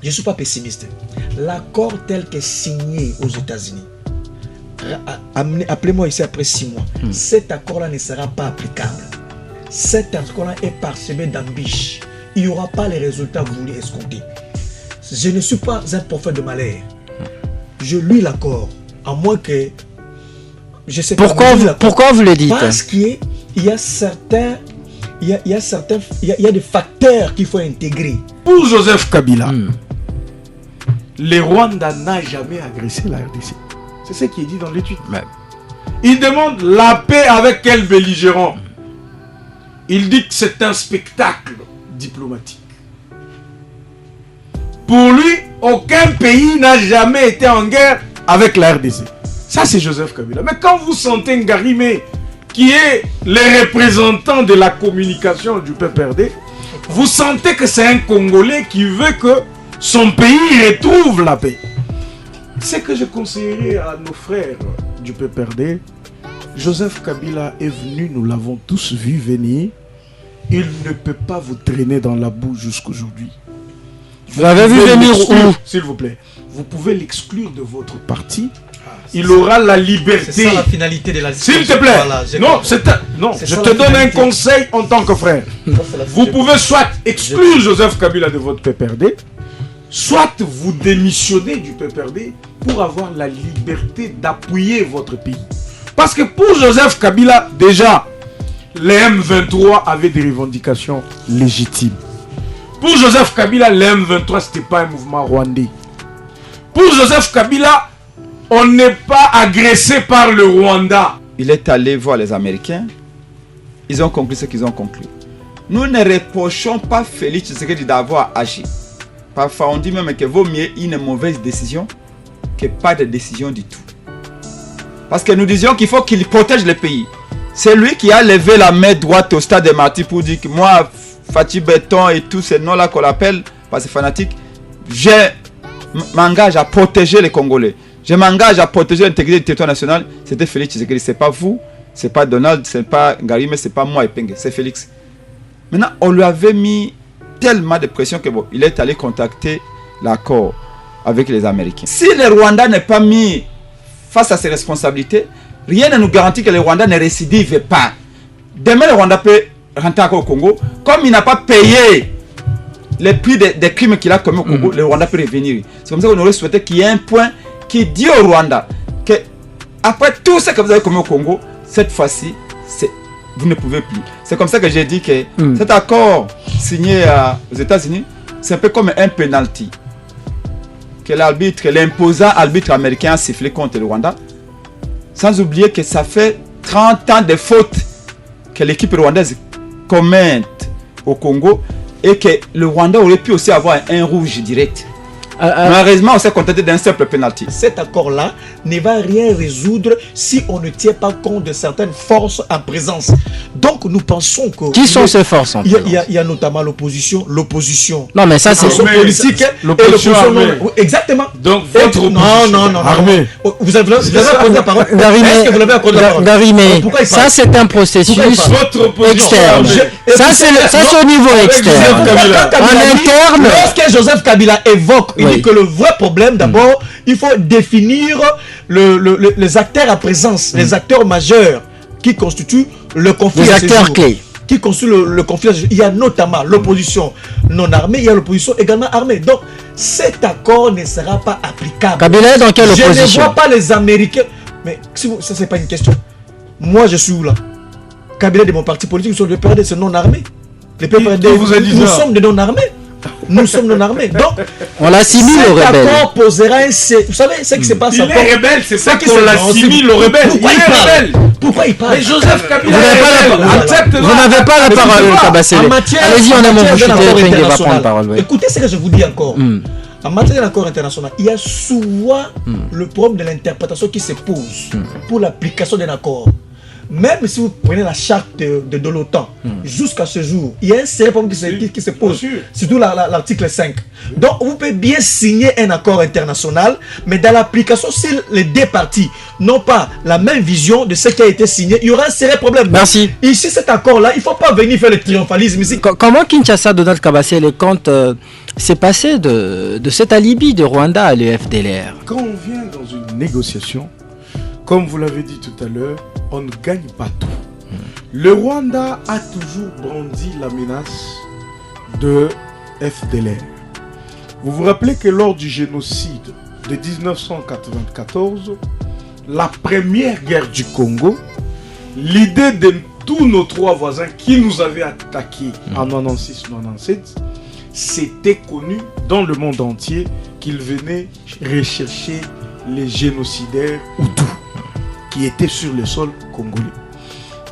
je ne suis pas pessimiste. L'accord tel que signé aux États-Unis, appelez-moi ici après 6 mois, cet accord-là ne sera pas applicable. Cet accord-là est parsemé d'embûches. Il n'y aura pas les résultats voulus escomptés. Je ne suis pas un prophète de malheur. Je lis l'accord, à moins que... Je sais pourquoi vous le dites? Parce qu'il y a certains... Il y a des facteurs qu'il faut intégrer. Pour Joseph Kabila, le Rwanda n'a jamais agressé la RDC. C'est ce qui est dit dans l'étude. Il demande la paix avec quel belligérant? Il dit que c'est un spectacle diplomatique. Pour lui, aucun pays n'a jamais été en guerre avec la RDC. Ça, c'est Joseph Kabila. Mais quand vous sentez Ngarimé, qui est le représentant de la communication du PPRD, vous sentez que c'est un Congolais qui veut que son pays retrouve la paix. Ce que je conseillerais à nos frères du PPRD, Joseph Kabila est venu, nous l'avons tous vu venir. Il ne peut pas vous traîner dans la boue jusqu'aujourd'hui. Vous l'avez vu venir où? S'il vous plaît. Vous pouvez l'exclure de votre parti. Il aura la liberté. C'est ça la finalité de la discussion. S'il te plaît. Voilà, je te donne un conseil en tant que frère. Vous pouvez soit exclure Joseph Kabila de votre PPRD, soit vous démissionner du PPRD pour avoir la liberté d'appuyer votre pays. Parce que pour Joseph Kabila, déjà, les M23 avaient des revendications légitimes. Pour Joseph Kabila, les M23, ce n'était pas un mouvement rwandais. Pour Joseph Kabila, on n'est pas agressé par le Rwanda. Il est allé voir les Américains. Ils ont conclu ce qu'ils ont conclu. Nous ne reprochons pas Félix Tshisekedi d'avoir agi. Parfois, on dit même qu'il vaut mieux une mauvaise décision que pas de décision du tout. Parce que nous disions qu'il faut qu'il protège le pays. C'est lui qui a levé la main droite au stade de Marty pour dire que moi, Fatih Béton et tous ces noms-là qu'on appelle, parce que fanatique, je m'engage à protéger les Congolais. Je m'engage à protéger l'intégrité du territoire national. C'était Félix Tshisekedi. Ce n'est pas vous, ce n'est pas Donald, ce n'est pas Ngarimé, ce n'est pas moi, Epenge, c'est Félix. Maintenant, on lui avait mis tellement de pression que bon, il est allé contacter l'accord avec les Américains. Si le Rwanda n'est pas mis face à ses responsabilités, rien ne nous garantit que le Rwanda ne récidive pas. Demain, le Rwanda peut rentrer encore au Congo. Comme il n'a pas payé les prix des crimes qu'il a commis au Congo, le Rwanda peut revenir. C'est comme ça qu'on aurait souhaité qu'il y ait un point qui dit au Rwanda que après tout ce que vous avez commis au Congo, cette fois-ci, vous ne pouvez plus. C'est comme ça que j'ai dit que cet accord signé aux États-Unis, c'est un peu comme un penalty que l'imposant arbitre américain a sifflé contre le Rwanda. Sans oublier que ça fait 30 ans de fautes que l'équipe rwandaise commente au Congo et que le Rwanda aurait pu aussi avoir un rouge direct. Malheureusement, on s'est contenté d'un simple penalty. Cet accord-là ne va rien résoudre si on ne tient pas compte de certaines forces en présence. Donc, nous pensons que... Qui sont ces forces en présence? Il y a notamment l'opposition. Non, mais ça, c'est... politique l'opposition armée. Exactement. Donc, votre opposition non. Armée. Vous avez accordé la parole. Est-ce que vous l'avez accordé la parole? Garimé, ça, c'est un processus externe. Ça, c'est au niveau externe. En interne... Lorsque Joseph Kabila évoque, il dit que le vrai problème, d'abord, il faut définir les acteurs à présence, les acteurs majeurs qui constituent le conflit. Les acteurs clés. Qui constituent le conflit. Il y a notamment l'opposition non armée, il y a l'opposition également armée. Donc, cet accord ne sera pas applicable. Kabila est dans quelle opposition? Je ne vois pas les Américains. Mais ça, c'est pas une question. Moi, je suis où là? Kabila de mon parti politique, sur le PPRD, c'est non armé. Le PPRD, nous sommes des non armés. Nous sommes non armés. Donc, on l'assimile aux rebelles. Cet accord posera un... Vous savez ce qui se passe? Il est rebelle, c'est ça qu'on l'assimile aux rebelles. Pourquoi il parle? Mais Joseph Kabila vous n'avez pas la parole, Kabasele. Allez-y, on aime vous chuter, Penge va prendre la parole. Écoutez ce que je vous dis encore. En matière d'accord international, il y a souvent le problème de l'interprétation qui se pose pour l'application d'un accord. Même si vous prenez la charte de l'OTAN, jusqu'à ce jour, il y a un sérieux problème qui se pose, surtout l'article 5. Donc, vous pouvez bien signer un accord international, mais dans l'application, si les deux parties n'ont pas la même vision de ce qui a été signé, il y aura un sérieux problème. Merci. Ici, cet accord-là, il ne faut pas venir faire le triomphalisme ici. Comment Kinshasa, Donald Kabassi, les comptes s'est passé de cet alibi de Rwanda à l'UFDLR? Quand on vient dans une négociation, comme vous l'avez dit tout à l'heure, on ne gagne pas tout. Le Rwanda a toujours brandi la menace de FDLR. Vous vous rappelez que lors du génocide de 1994, la première guerre du Congo, l'idée de tous nos trois voisins qui nous avaient attaqués en 96-97, c'était connu dans le monde entier qu'ils venaient rechercher les génocidaires Hutus qui étaient sur le sol congolais.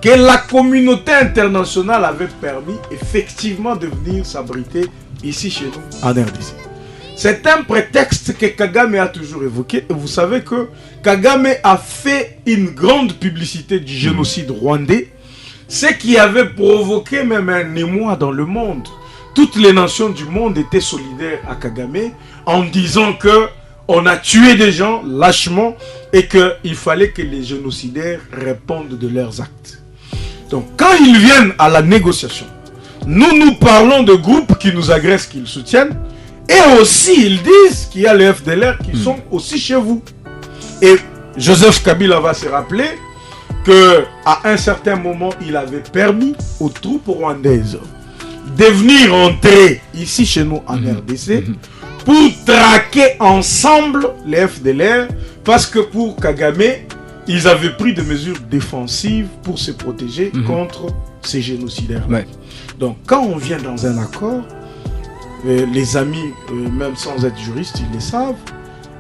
Que la communauté internationale avait permis effectivement de venir s'abriter ici chez nous en RDC. C'est un prétexte que Kagame a toujours évoqué. Et vous savez que Kagame a fait une grande publicité du génocide rwandais, ce qui avait provoqué même un émoi dans le monde. Toutes les nations du monde étaient solidaires à Kagame en disant que on a tué des gens lâchement et qu'il fallait que les génocidaires répondent de leurs actes. Donc quand ils viennent à la négociation, nous parlons de groupes qui nous agressent, qui le soutiennent, et aussi ils disent qu'il y a les FDLR qui sont aussi chez vous. Et Joseph Kabila va se rappeler qu'à un certain moment, il avait permis aux troupes rwandaises de venir entrer ici chez nous en RDC pour traquer ensemble les FDLR, parce que pour Kagame, ils avaient pris des mesures défensives pour se protéger contre ces génocidaires. Ouais. Donc quand on vient dans un accord, les amis, même sans être juristes, ils le savent,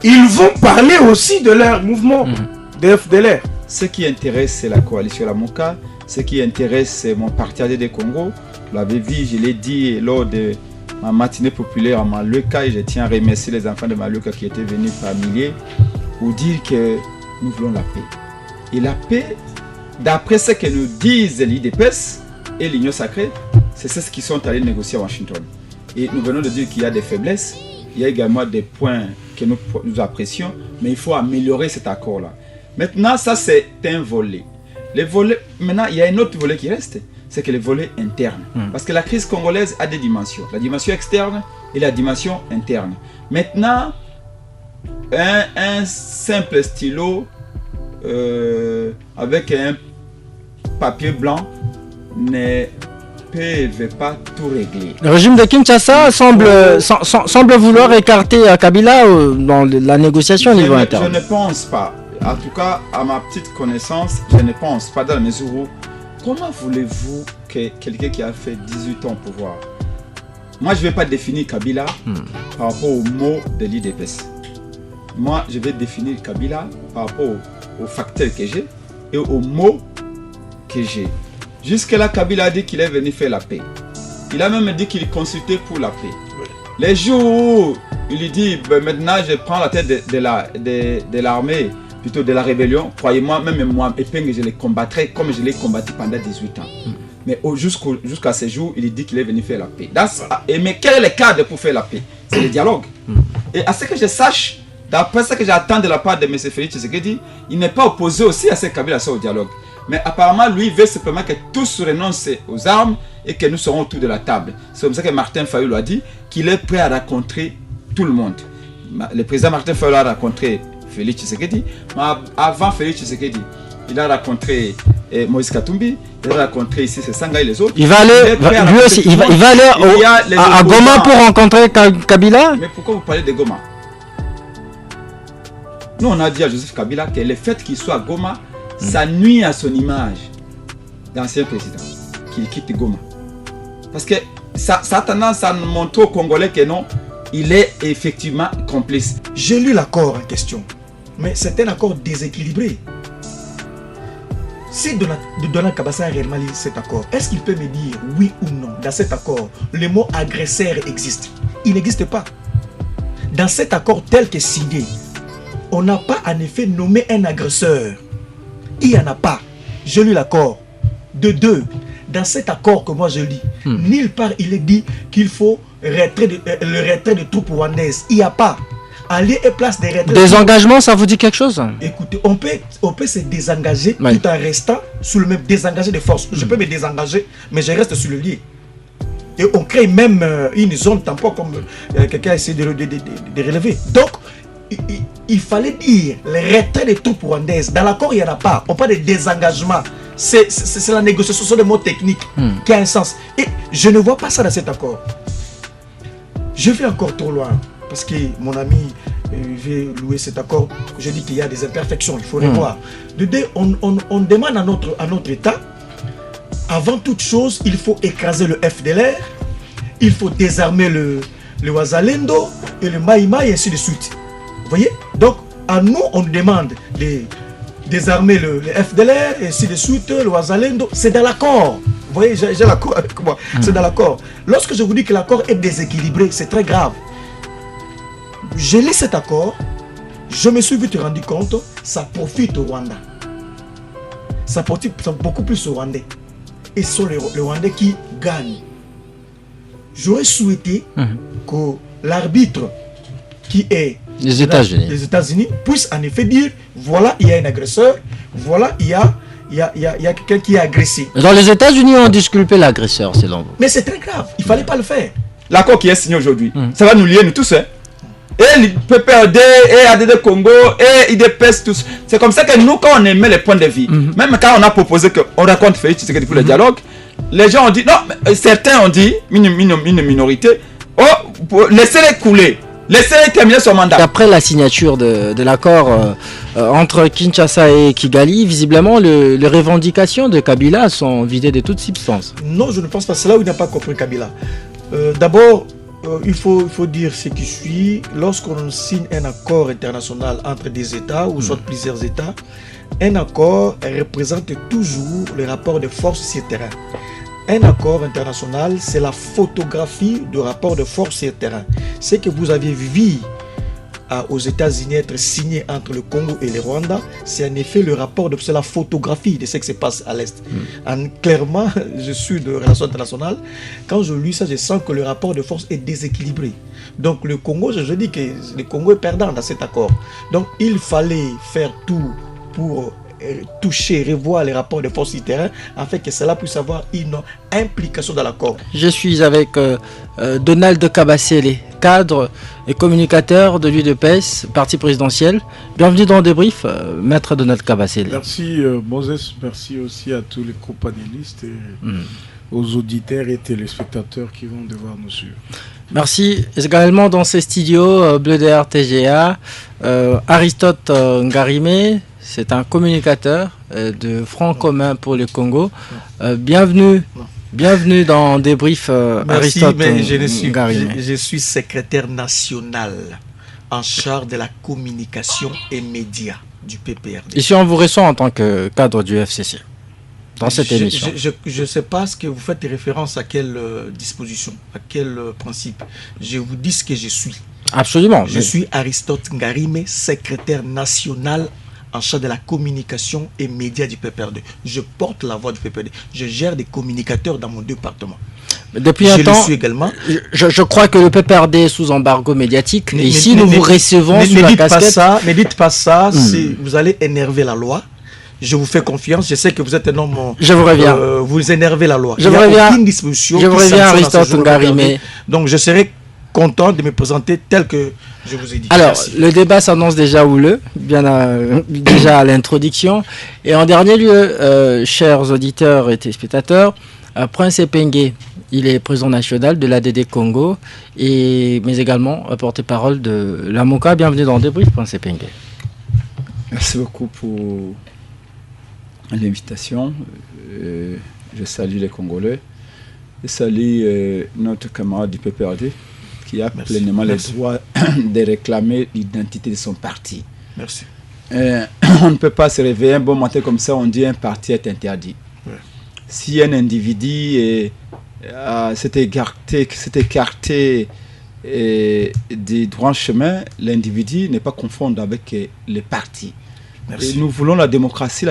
ils vont parler aussi de leur mouvement, des FDLR. Ce qui intéresse, c'est la coalition Lamuka. Ce qui intéresse, c'est mon parti AD Congo. Vous l'avez vu, je l'ai dit lors de ma matinée populaire à Maluka, et je tiens à remercier les enfants de Maluka qui étaient venus par milliers pour dire que nous voulons la paix. Et la paix, d'après ce que nous disent l'IDPS et l'Union sacrée, c'est ce qu'ils sont allés négocier à Washington. Et nous venons de dire qu'il y a des faiblesses, il y a également des points que nous apprécions, mais il faut améliorer cet accord-là. Maintenant, ça c'est un volet. Les volets, maintenant, il y a un autre volet qui reste, c'est que le volet interne. Parce que la crise congolaise a des dimensions. La dimension externe et la dimension interne. Maintenant, un simple stylo avec un papier blanc ne peut pas tout régler. Le régime de Kinshasa semble vouloir écarter Kabila dans la négociation au niveau interne. Je ne pense pas. En tout cas, à ma petite connaissance, je ne pense pas, dans la mesure où, comment voulez-vous que quelqu'un qui a fait 18 ans au pouvoir, moi je ne vais pas définir Kabila par rapport aux mots de l'IDPS. Moi je vais définir Kabila par rapport aux facteurs que j'ai et aux mots que j'ai. Jusque-là, Kabila a dit qu'il est venu faire la paix. Il a même dit qu'il consultait pour la paix. Les jours où il lui dit, maintenant je prends la tête de l'armée, plutôt de la rébellion, croyez-moi, même moi, Epeng, je les combattrai comme je l'ai combattu pendant 18 ans. Mais jusqu'à ce jour, il dit qu'il est venu faire la paix. Mais quel est le cadre pour faire la paix? C'est le dialogue. Et à ce que je sache, d'après ce que j'attends de la part de M. Félix Tshisekedi, il n'est pas opposé aussi à ce Kabila au dialogue. Mais apparemment, lui veut simplement que tous renoncent aux armes et que nous serons autour de la table. C'est comme ça que Martin Fayulu a dit qu'il est prêt à rencontrer tout le monde. Le président Martin Fayulu a rencontré Félix Tshisekedi, mais avant Félix Tshisekedi, il a rencontré Moïse Katumbi, il a rencontré ici Sanga et les autres. Il va aller, lui aussi, il va aller à Goma pour rencontrer Kabila. Mais pourquoi vous parlez de Goma? Nous, on a dit à Joseph Kabila que le fait qu'il soit à Goma, ça nuit à son image d'ancien président, qu'il quitte Goma. Parce que ça a tendance à montrer aux Congolais que non, il est effectivement complice. J'ai lu l'accord en question, mais c'est un accord déséquilibré. Si Donald Kabassi a réellement lu cet accord, est-ce qu'il peut me dire oui ou non, dans cet accord, le mot agresseur existe? Il n'existe pas. Dans cet accord tel que signé, on n'a pas en effet nommé un agresseur. Il n'y en a pas. Je lis l'accord. De deux, dans cet accord que moi je lis, nulle part il est dit qu'il faut le retrait de troupes rwandaises. Il n'y a pas. alliés et place des retraites. Désengagement, ça vous dit quelque chose? Écoutez, on peut se désengager tout en restant sous le même désengagé de force. Je peux me désengager, mais je reste sur le lit. Et on crée même une zone tampon comme quelqu'un a essayé de relever. Donc, il fallait dire les retraits des troupes rwandaises. Dans l'accord, il n'y en a pas. On parle de désengagement. C'est la négociation sur des mots techniques qui a un sens. Et je ne vois pas ça dans cet accord. Je vais encore trop loin. Parce que mon ami veut louer cet accord. Je dis qu'il y a des imperfections. Il faut revoir. On demande à notre État, avant toute chose, il faut écraser le FDLR. Il faut désarmer le Wazalendo et le Maïma et ainsi de suite. Vous voyez? Donc, à nous, on nous demande de désarmer le FDLR et ainsi de suite, le Wazalendo. C'est dans l'accord. Vous voyez, j'ai l'accord avec moi. C'est dans l'accord. Lorsque je vous dis que l'accord est déséquilibré, c'est très grave. J'ai lu cet accord, je me suis vite rendu compte, ça profite au Rwanda. Ça profite beaucoup plus aux Rwandais. Et ce sont les Rwandais qui gagnent. J'aurais souhaité que l'arbitre qui est les États-Unis puisse en effet dire, voilà, il y a un agresseur, voilà, il y a quelqu'un qui est agressé. Dans les États-Unis, on disculpe l'agresseur, selon vous. Mais c'est très grave, il ne fallait pas le faire. L'accord qui est signé aujourd'hui, ça va nous lier nous tous. Hein. Et le PPRD, et ADD Congo, et IDPS, tous. C'est comme ça que nous, quand on aimait les points de vue, même quand on a proposé qu'on raconte Félix Tshisekedi pour le dialogue, les gens ont dit, non, certains ont dit, une minorité, oh, laissez-les couler. Laissez-les terminer son mandat. Après la signature de l'accord entre Kinshasa et Kigali, visiblement, les revendications de Kabila sont vidées de toute substance. Non, je ne pense pas. C'est là où il n'a pas compris Kabila. D'abord, il faut dire ce qui suit. Lorsqu'on signe un accord international entre des États ou soit plusieurs États, un accord représente toujours le rapport de force sur le terrain. Un accord international, c'est la photographie du rapport de force sur le terrain. Ce que vous avez vu aux États-Unis être signé entre le Congo et le Rwanda, c'est en effet le rapport, c'est la photographie de ce qui se passe à l'Est. Clairement, je suis de relations internationales. Quand je lis ça, je sens que le rapport de force est déséquilibré. Donc le Congo, je dis que le Congo est perdant dans cet accord. Donc il fallait faire tout pour toucher, revoir les rapports de force du terrain afin que cela puisse avoir une implication dans l'accord. Je suis avec Donald Kabasele, cadre et communicateur de l'UDPS, parti présidentiel. Bienvenue dans Débrief, maître Donald Kabasele. Merci Moses, merci aussi à tous les co-panélistes et aux auditeurs et téléspectateurs qui vont devoir nous suivre. Merci. Également dans ces studios, Bleu DR TGA, Aristote Ngarime. C'est un communicateur de Front commun pour le Congo. Bienvenue dans Débrief, Aristote. Mais je suis secrétaire national en charge de la communication et médias du PPRD. Ici, on vous reçoit en tant que cadre du FCC dans cette émission. Je ne sais pas ce que vous faites référence à quelle disposition, à quel principe. Je vous dis ce que je suis. Absolument. Je suis Aristote Ngarime, secrétaire national en charge de la communication et médias du PPRD. Je porte la voix du PPRD. Je gère des communicateurs dans mon département. Depuis un temps, également. Je crois que le PPRD est sous embargo médiatique. Et ici, nous vous recevons sous la casquette. Ne dites pas ça, vous allez énerver la loi. Je vous fais confiance. Je sais que vous êtes un homme. Je vous reviens. Vous énervez la loi. Je vous reviens. Aucune disposition. Je vous reviens, Aristote Ngarime. Donc, je serai content de me présenter tel que je vous ai dit. Alors, merci. Le débat s'annonce déjà houleux, déjà à l'introduction. Et en dernier lieu, chers auditeurs et téléspectateurs, Prince Epenge, il est président national de l'ADD Congo, mais également porte-parole de la MOCA. Bienvenue dans Débrief, Prince Epenge. Merci beaucoup pour l'invitation. Je salue les Congolais. Je salue notre camarade du PPRD qui a pleinement le droit de réclamer l'identité de son parti. Merci. On ne peut pas se réveiller un bon matin comme ça, on dit un parti est interdit. Ouais. Si un individu s'est écarté des droits chemins, l'individu n'est pas confondre avec les partis. Et nous voulons la démocratie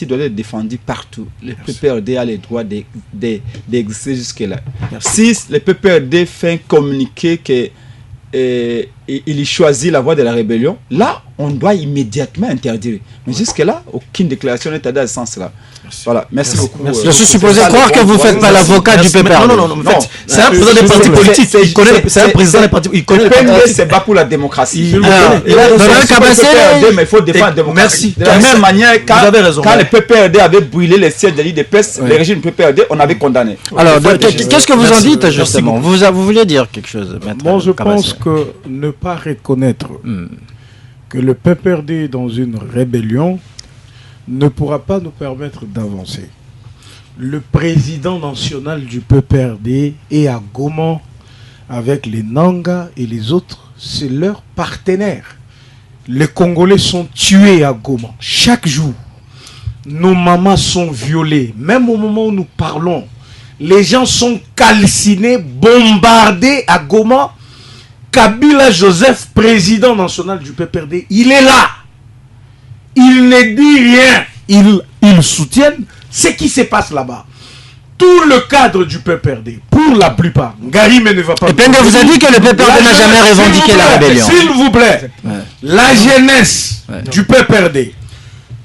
doit être défendue partout. Le PPRD a le droit d'exister jusque-là. Si le PPRD fait un communiqué que il choisit la voie de la rébellion, là, on doit immédiatement interdire. Mais jusque-là, aucune déclaration n'est allée dans ce sens-là. Voilà, merci beaucoup. Je suis supposé croire que vous ne faites pas l'avocat du PPRD. Non, c'est un président des partis politiques. C'est un président des partis politiques. Le PND, c'est pas pour la démocratie. Mais il faut défendre la démocratie. Merci. De la même manière, quand le le PPRD avait brûlé les sièges de l'IDPS, le régime PPRD, on avait condamné. Alors, qu'est-ce que vous en dites, justement? Vous vouliez dire quelque chose, maître? Moi, je pense que ne pas reconnaître que le PPRD est dans une rébellion ne pourra pas nous permettre d'avancer. Le président national du PPRD est à Goma avec les Nanga et les autres, c'est leur partenaire. Les Congolais sont tués à Goma chaque jour. Nos mamans sont violées. Même au moment où nous parlons, les gens sont calcinés, bombardés à Goma. Kabila Joseph, président national du PPRD, il est là. Il ne dit rien. Ils soutiennent ce qui se passe là-bas. Tout le cadre du PPRD, pour la plupart, Ngarimé ne va pas... Et Penge vous a dit que le PPRD n'a jamais revendiqué la rébellion. S'il vous plaît, la jeunesse du PPRD,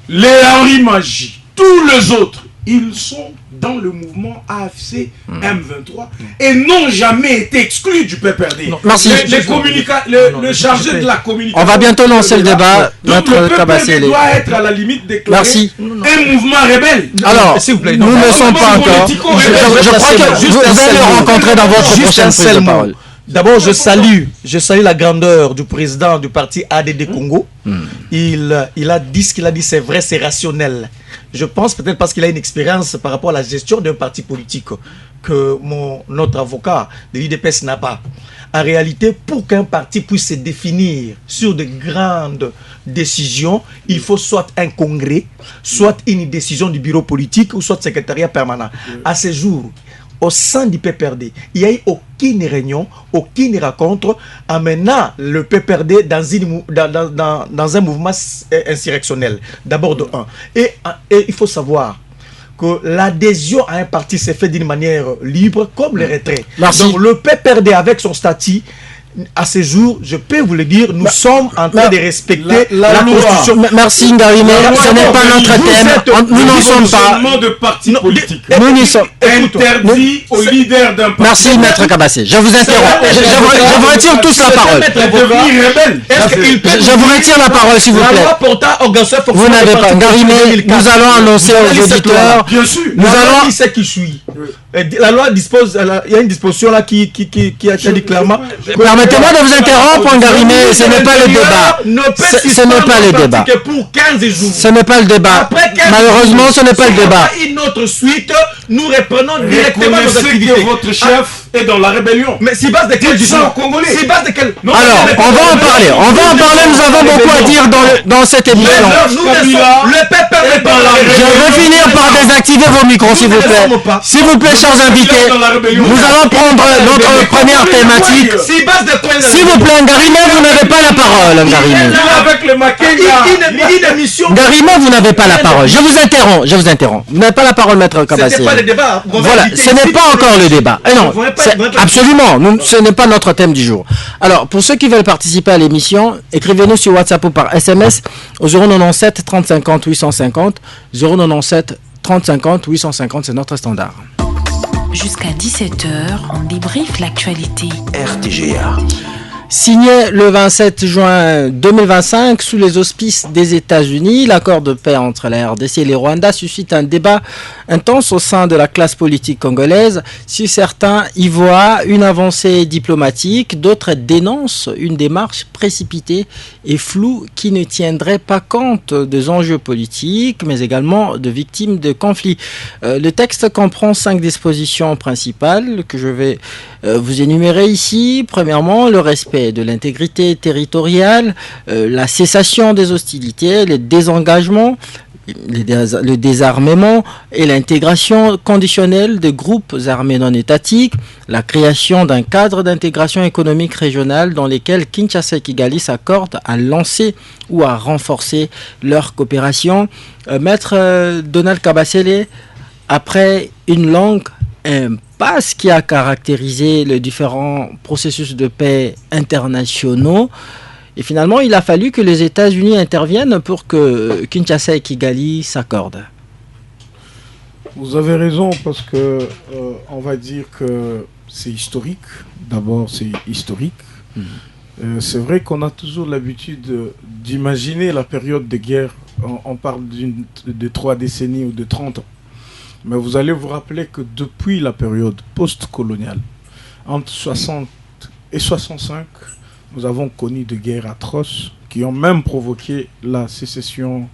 les Henri Magie, tous les autres, ils sont dans le mouvement AFC M23 et n'ont jamais été exclus du PPRD. Merci. Le chargé de la communication. On va bientôt lancer le débat. Donc le PPRD doit être à la limite déclaré un mouvement rebelle. Alors, s'il vous plaît, nous ne sommes pas encore... Je crois que vous allez le rencontrer dans votre prochaine prise de parole. D'abord, je salue la grandeur du président du parti ADD Congo. Il a dit ce qu'il a dit, c'est vrai, c'est rationnel. Je pense peut-être parce qu'il a une expérience par rapport à la gestion d'un parti politique que notre avocat de l'IDPS n'a pas. En réalité, pour qu'un parti puisse se définir sur de grandes décisions, il faut soit un congrès, soit une décision du bureau politique, ou soit secrétariat permanent. À ce jour, au sein du PPRD, il n'y a eu aucune réunion, aucune rencontre amenant le PPRD dans un mouvement insurrectionnel. D'abord de un. Et il faut savoir que l'adhésion à un parti s'est faite d'une manière libre, comme le retrait. Merci. Donc le PPRD, avec son statut, à ce jour, je peux vous le dire, nous sommes en train de respecter la Constitution. Merci Ngarimé, ce n'est pas notre thème. Nous n'en sommes pas. De parti politique. Nous n'y sommes. Interdit aux leaders d'un parti. Merci maître Kabassé. Je vous interromps. Je vous retire tous la parole. Je vous retire la parole s'il vous plaît. Vous n'avez pas. Ngarimé, nous allons annoncer aux auditeurs. Bien sûr. Nous allons. C'est qui suit. La loi dispose. Il y a une disposition là qui a dit clairement. Permettez-moi de vous interrompre, Ngarimé, ce n'est pas le débat. Ce n'est pas le débat. Pour 15 jours. Ce n'est pas le débat. Malheureusement, ce n'est pas le débat. Une autre suite, nous reprenons directement nos activités. Que votre chef est dans la rébellion. Mais si base de quel Congolais. Si base de quel... Alors, on va en parler. On va en parler. Nous avons beaucoup à dire dans cette émission. Le peuple est dans la rébellion. Je veux finir par désactiver vos micros, s'il vous plaît. S'il vous plaît, chers invités, nous allons prendre notre première thématique. S'il vous plaît, Ngarimé, vous n'avez pas la parole, Ngarimé. Ngarimé, vous n'avez pas la parole. Je vous interromps. Vous n'avez pas la parole, maître Kabassé. C'est pas le débat. Voilà, ce n'est pas encore le débat. Non, absolument, ce n'est pas notre thème du jour. Alors, pour ceux qui veulent participer à l'émission, écrivez-nous sur WhatsApp ou par SMS au 097 30 50 850. 097 30 50 850, c'est notre standard. Jusqu'à 17h, on débriefe l'actualité. RTGA. Signé le 27 juin 2025 sous les auspices des États-Unis, l'accord de paix entre la RDC et le Rwanda suscite un débat intense au sein de la classe politique congolaise. Si certains y voient une avancée diplomatique, d'autres dénoncent une démarche précipitée et floue qui ne tiendrait pas compte des enjeux politiques, mais également de victimes de conflits. Le texte comprend 5 dispositions principales que je vais vous énumérer ici. Premièrement, le respect de l'intégrité territoriale, la cessation des hostilités, le désengagement, le désarmement et l'intégration conditionnelle des groupes armés non étatiques, la création d'un cadre d'intégration économique régionale dans lequel Kinshasa et Kigali s'accordent à lancer ou à renforcer leur coopération. Maître Donald Kabasele, après une longue pas ce qui a caractérisé les différents processus de paix internationaux. Et finalement, il a fallu que les États-Unis interviennent pour que Kinshasa et Kigali s'accordent. Vous avez raison parce que on va dire que c'est historique. D'abord, c'est historique. C'est vrai qu'on a toujours l'habitude d'imaginer la période de guerre. On parle de 3 décennies ou de 30 ans. Mais vous allez vous rappeler que depuis la période post-coloniale, entre 60 et 65, nous avons connu des guerres atroces qui ont même provoqué la sécession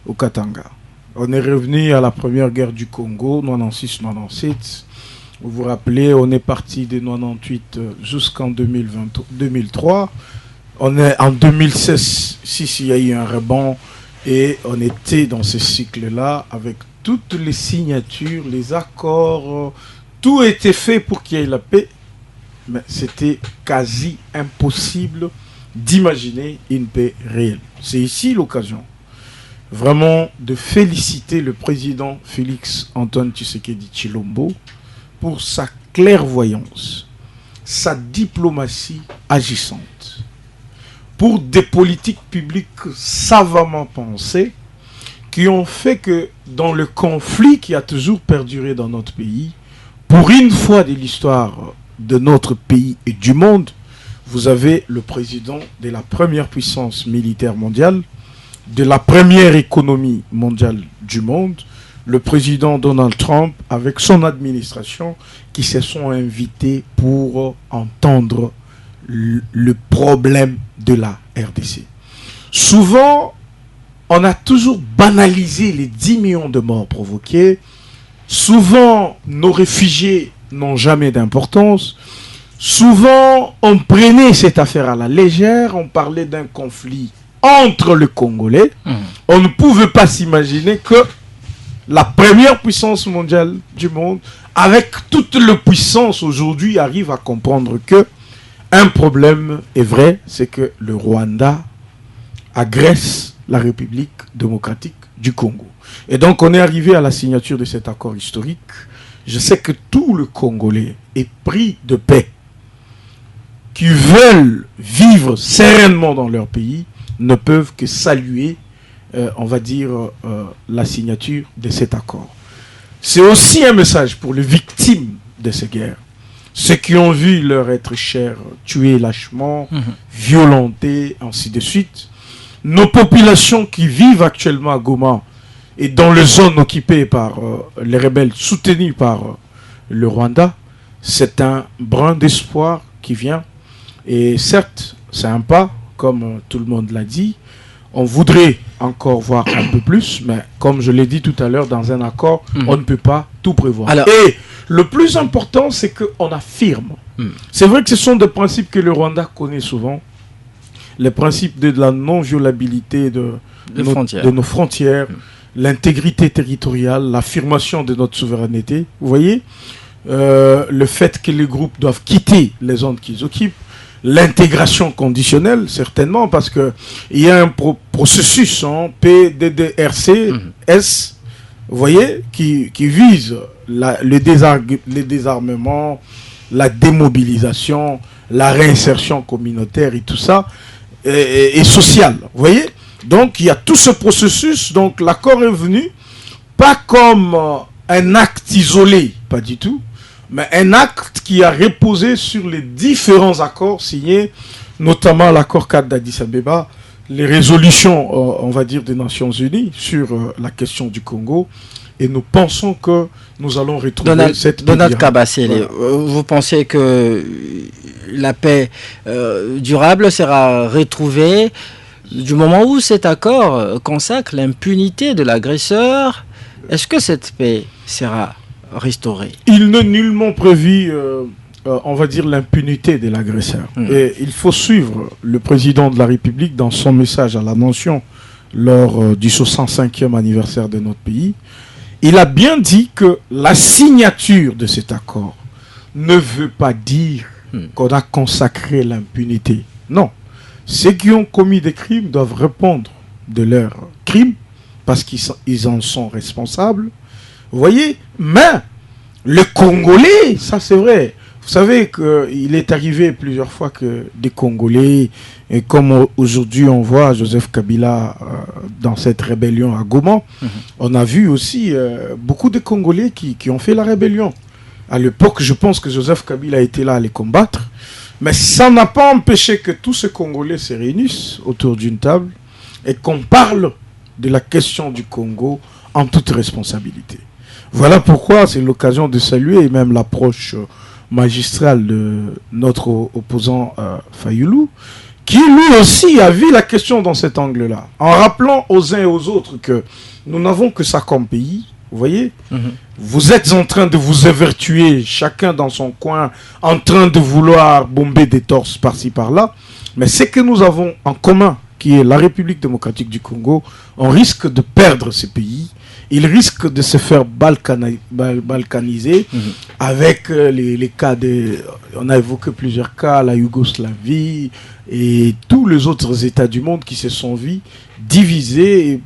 au Katanga. On est revenu à la première guerre du Congo, 96-97. Vous vous rappelez, on est parti de 98 jusqu'en 2003. On est en 2016, il y a eu un rebond et on était dans ce cycle-là avec toutes les signatures, les accords, tout était fait pour qu'il y ait la paix. Mais c'était quasi impossible d'imaginer une paix réelle. C'est ici l'occasion vraiment de féliciter le président Félix Antoine Tshisekedi Tshilombo pour sa clairvoyance, sa diplomatie agissante, pour des politiques publiques savamment pensées qui ont fait que dans le conflit qui a toujours perduré dans notre pays, pour une fois de l'histoire de notre pays et du monde, vous avez le président de la première puissance militaire mondiale, de la première économie mondiale du monde, le président Donald Trump avec son administration qui se sont invités pour entendre le problème de la RDC. Souvent, on a toujours banalisé les 10 millions de morts provoqués. Souvent, nos réfugiés n'ont jamais d'importance. Souvent, on prenait cette affaire à la légère. On parlait d'un conflit entre les Congolais. On ne pouvait pas s'imaginer que la première puissance mondiale du monde, avec toute la puissance aujourd'hui, arrive à comprendre que un problème est vrai, c'est que le Rwanda agresse la République démocratique du Congo. Et donc on est arrivé à la signature de cet accord historique. Je sais que tout le Congolais est pris de paix, qui veulent vivre sereinement dans leur pays, ne peuvent que saluer, on va dire, la signature de cet accord. C'est aussi un message pour les victimes de ces guerres, ceux qui ont vu leur être chers tués lâchement, violentés, ainsi de suite. Nos populations qui vivent actuellement à Goma et dans les zones occupées par les rebelles soutenus par le Rwanda, c'est un brin d'espoir qui vient. Et certes, c'est un pas, comme tout le monde l'a dit. On voudrait encore voir un peu plus, mais comme je l'ai dit tout à l'heure, dans un accord, on ne peut pas tout prévoir. Alors, et le plus important, c'est qu'on affirme. C'est vrai que ce sont des principes que le Rwanda connaît souvent. Les principes de la non-violabilité de nos frontières, l'intégrité territoriale, l'affirmation de notre souveraineté. Vous voyez, le fait que les groupes doivent quitter les zones qu'ils occupent, l'intégration conditionnelle, certainement, parce qu'il y a un processus, PDDRCS, vous voyez, qui vise le désarmement, la démobilisation, la réinsertion communautaire et tout ça, et sociale, vous voyez. Donc, il y a tout ce processus, donc l'accord est venu, pas comme un acte isolé, pas du tout, mais un acte qui a reposé sur les différents accords signés, notamment l'accord 4 d'Addis Abeba, les résolutions, on va dire, des Nations Unies sur la question du Congo. Et nous pensons que nous allons retrouver cette paix. Donald Kabasele, vous pensez que la paix durable sera retrouvée du moment où cet accord consacre l'impunité de l'agresseur? Est-ce que cette paix sera restaurée? Il n'est nullement prévu, on va dire, l'impunité de l'agresseur. Et il faut suivre le président de la République dans son message à la nation lors du 65e anniversaire de notre pays. Il a bien dit que la signature de cet accord ne veut pas dire qu'on a consacré l'impunité. Non. Ceux qui ont commis des crimes doivent répondre de leurs crimes parce qu'ils en sont responsables. Vous voyez, mais le Congolais, ça c'est vrai. Vous savez qu'il est arrivé plusieurs fois que des Congolais, et comme aujourd'hui on voit Joseph Kabila dans cette rébellion à Goma, on a vu aussi beaucoup de Congolais qui ont fait la rébellion. À l'époque, je pense que Joseph Kabila était là à les combattre, mais ça n'a pas empêché que tous ces Congolais se réunissent autour d'une table et qu'on parle de la question du Congo en toute responsabilité. Voilà pourquoi c'est l'occasion de saluer même l'approche magistrale de notre opposant Fayulu, qui lui aussi a vu la question dans cet angle-là, en rappelant aux uns et aux autres que nous n'avons que ça comme pays. Vous voyez, vous êtes en train de vous évertuer, chacun dans son coin, en train de vouloir bomber des torses par-ci par-là, mais ce que nous avons en commun, qui est la République démocratique du Congo, on risque de perdre ce pays. Il risque de se faire balkaniser avec les cas de... On a évoqué plusieurs cas, la Yougoslavie et tous les autres États du monde qui se sont vus divisés, et,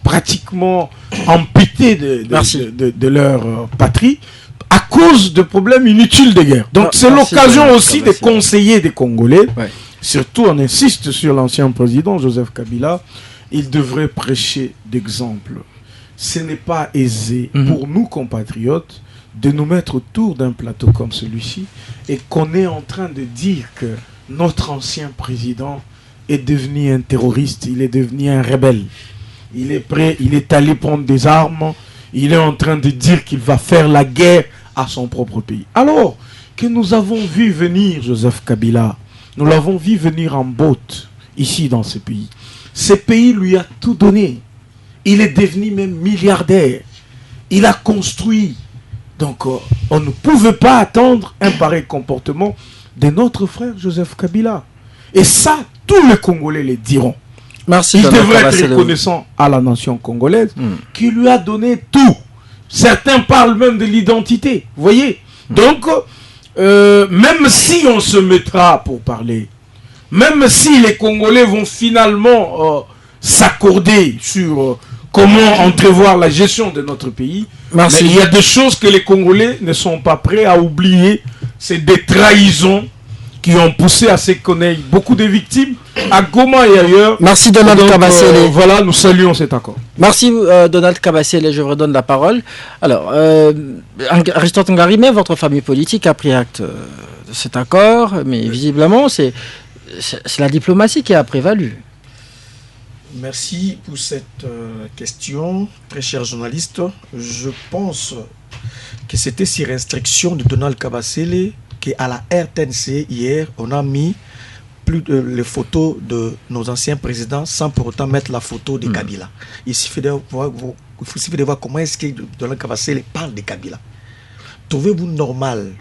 pratiquement amputés de leur patrie à cause de problèmes inutiles de guerre. Donc c'est l'occasion aussi de conseiller des Congolais. Ouais. Surtout, on insiste sur l'ancien président Joseph Kabila. Il devrait prêcher d'exemple. Ce n'est pas aisé pour nous, compatriotes, de nous mettre autour d'un plateau comme celui-ci et qu'on est en train de dire que notre ancien président est devenu un terroriste, il est devenu un rebelle. Il est prêt, il est allé prendre des armes, il est en train de dire qu'il va faire la guerre à son propre pays. Alors que nous avons vu venir Joseph Kabila, nous l'avons vu venir en botte ici dans ce pays. Ce pays lui a tout donné. Il est devenu même milliardaire. Il a construit. Donc, on ne pouvait pas attendre un pareil comportement de notre frère Joseph Kabila. Et ça, tous les Congolais le diront. Merci. Il devrait être reconnaissant à la nation congolaise qui lui a donné tout. Certains parlent même de l'identité. Vous voyez? Donc, même si on se mettra pour parler, même si les Congolais vont finalement s'accorder sur comment entrevoir la gestion de notre pays, mais il y a des choses que les Congolais ne sont pas prêts à oublier. C'est des trahisons qui ont poussé à ce qu'on ait beaucoup de victimes à Goma et ailleurs. Merci Donald Kabasele. Voilà, nous saluons cet accord. Merci Donald Kabasele, je vous redonne la parole. Alors, Aristote Ngarimé, votre famille politique a pris acte de cet accord, mais visiblement c'est la diplomatie qui a prévalu. Merci pour cette question, très cher journaliste. Je pense que c'était sur instruction de Donald Kabasele qu'à la RTNC hier, on a mis les photos de nos anciens présidents sans pour autant mettre la photo de Kabila. Il suffit de voir comment est-ce que Donald Kabasele parle de Kabila. Trouvez-vous normal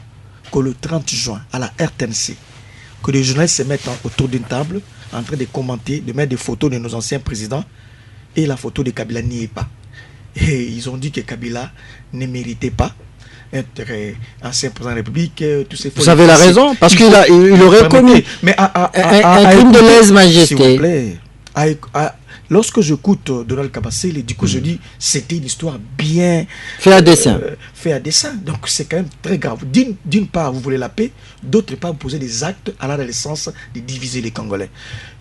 que le 30 juin, à la RTNC, que les journalistes se mettent autour d'une table en train de commenter, de mettre des photos de nos anciens présidents et la photo de Kabila n'y est pas. Et ils ont dit que Kabila ne méritait pas être ancien président de la République. Tous ces Vous avez la raison, parce qu'il aurait commis un crime de lèse-majesté. S'il vous plaît, lorsque j'écoute Donald Kabasele, du coup je dis c'était une histoire bien fait à dessein. Donc c'est quand même très grave. D'une part vous voulez la paix, d'autre part vous posez des actes allant dans le sens de diviser les Congolais.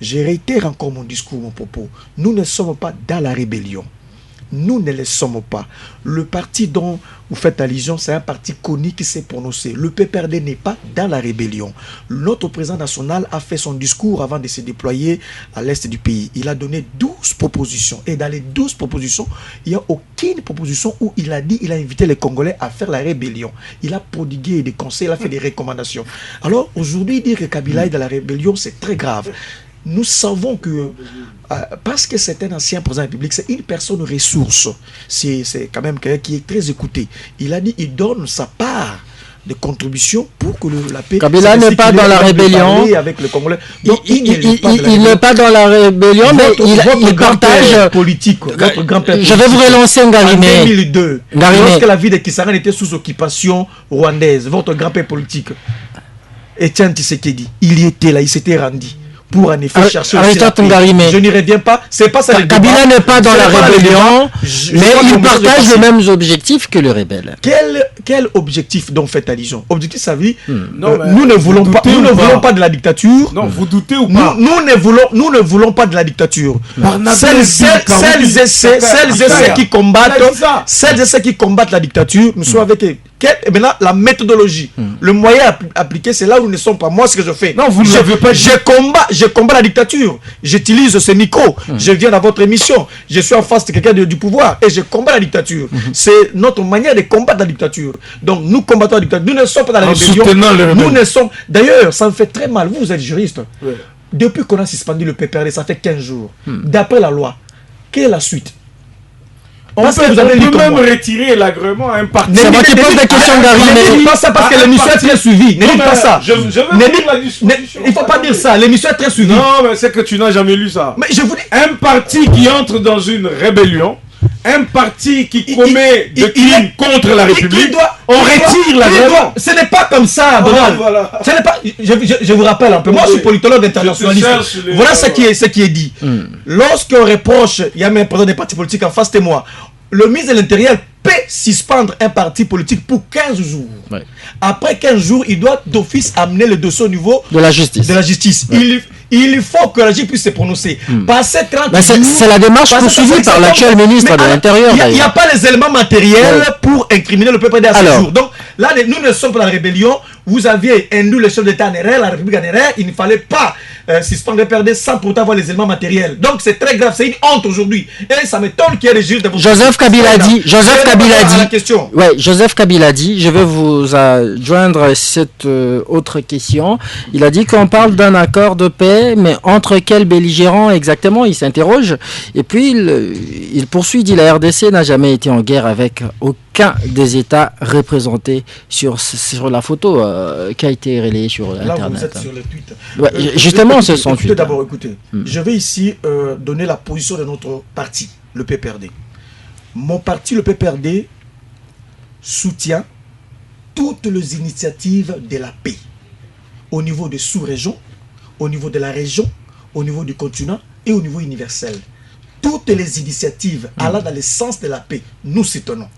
Je réitère encore mon discours, mon propos. Nous ne sommes pas dans la rébellion. Nous ne le sommes pas. Le parti dont vous faites allusion, c'est un parti connu qui s'est prononcé. Le PPRD n'est pas dans la rébellion. Notre président national a fait son discours avant de se déployer à l'est du pays. Il a donné 12 propositions. Et dans les 12 propositions, il n'y a aucune proposition où il a dit, il a invité les Congolais à faire la rébellion. Il a prodigué des conseils, il a fait des recommandations. Alors aujourd'hui, dire que Kabila est dans la rébellion, c'est très grave. Nous savons que, parce que c'est un ancien président de la République, c'est une personne ressource. C'est quand même quelqu'un qui est très écouté. Il a dit qu'il donne sa part de contribution pour que la paix... Kabila n'est pas dans la rébellion. Avec le Congolais. Donc, il n'est pas dans la rébellion, mais il partage... politique. Votre grand-père je vais vous relancer, Ngarimé. En 2002, lorsque la ville de Kisangani était sous occupation rwandaise, votre grand-père politique, Etienne Tshisekedi, il y était là, il s'était rendu pour en effet chercher aussi la paix. Ngarimé. Je n'y reviens pas. C'est pas ça le débat. Kabila n'est pas dans la rébellion, mais il partage les mêmes objectifs que le rebelle. Quel objectif dont fait allusion? Objectif, ça veut dire Non, mais nous ne voulons pas, doutez nous ne ou voulons pas pas de la dictature. Non, vous doutez ou pas? Nous ne voulons pas de la dictature. Celles et ceux qui combattent la dictature, nous sommes avec. Maintenant, la méthodologie, le moyen appliqué, c'est là où nous ne sommes pas. Moi, ce que je fais, non, vous ne l'avez pas. Je combat la dictature. J'utilise ce micro. Je viens dans votre émission. Je suis en face de quelqu'un du pouvoir et je combats la dictature. C'est notre manière de combattre la dictature. Donc, nous combattons la dictature. Nous ne sommes pas dans la rébellion. Nous ne sommes. D'ailleurs, ça me fait très mal. Vous êtes juriste. Ouais. Depuis qu'on a suspendu le PPRD, ça fait 15 jours. D'après la loi, quelle est la suite? On peut même retirer l'agrément à un parti. C'est moi qui pose la question, Gary. Ne dites pas ça parce que l'émission est très suivie. Ne dites pas ça. Je veux dire la disposition. Il ne faut pas dire ça. L'émission est très suivie. Non, mais c'est que tu n'as jamais lu ça. Mais je vous dis. Un parti qui entre dans une rébellion, un parti qui commet des crimes contre la République, on retire l'agrément. Ce n'est pas comme ça, Donald. Ce n'est pas. Je vous rappelle un peu. Moi, je suis politologue internationaliste. Voilà ce qui est dit. Lorsqu'on reproche, il y a même un président des partis politiques en face de moi. Le ministre de l'Intérieur peut suspendre un parti politique pour 15 jours. Ouais. Après 15 jours, il doit d'office amener le dossier au niveau de la justice. Ouais. Il faut que la justice puisse se prononcer. Passer 30 jours. C'est la démarche poursuivie par l'actuel ministre de l'Intérieur. Il n'y a pas les éléments matériels pour incriminer le PPRD à ce jour. Donc là, nous ne sommes pas dans la rébellion. Vous aviez induit le chef d'État en erreur, la République en erreur. Il ne fallait pas suspendre le PPRD sans pourtant avoir les éléments matériels. Donc c'est très grave. C'est une honte aujourd'hui. Et ça m'étonne qu'il y ait des juges de Joseph Kabila dit. Joseph Kabila dit. Je vais vous joindre cette autre question. Il a dit qu'on parle d'un accord de paix, mais entre quels belligérants exactement? Il s'interroge. Et puis il poursuit, dit la RDC n'a jamais été en guerre avec aucun des États représentés sur la photo qui a été relayée sur Internet. Là, vous êtes sur le tweet. Ouais, justement, ce sont tweets. D'abord, écoutez, je vais ici donner la position de notre parti, le PPRD. Mon parti, le PPRD, soutient toutes les initiatives de la paix au niveau des sous-régions, au niveau de la région, au niveau du continent et au niveau universel. Toutes les initiatives allant dans le sens de la paix, nous soutenons.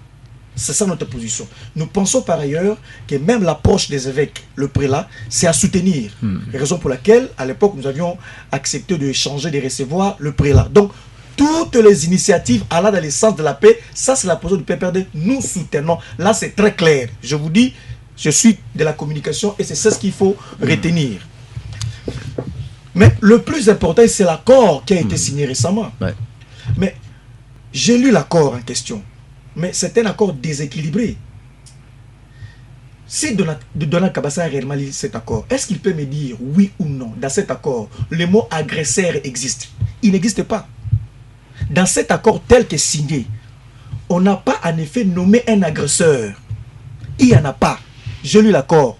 C'est ça notre position. Nous pensons par ailleurs que même l'approche des évêques, le prélat, c'est à soutenir. Raison pour laquelle, à l'époque, nous avions accepté de changer, de recevoir le prélat. Donc, toutes les initiatives allant dans le sens de la paix, ça c'est la position du PPRD, nous soutenons. Là, c'est très clair. Je vous dis, je suis de la communication et c'est ce qu'il faut retenir. Mais le plus important, c'est l'accord qui a été signé récemment. Ouais. Mais j'ai lu l'accord en question. Mais c'est un accord déséquilibré. Si Donald Kabasa a réellement lu cet accord, est-ce qu'il peut me dire oui ou non, dans cet accord, le mot agresseur existe? Il n'existe pas. Dans cet accord tel que signé, on n'a pas en effet nommé un agresseur. Il n'y en a pas. J'ai lu l'accord.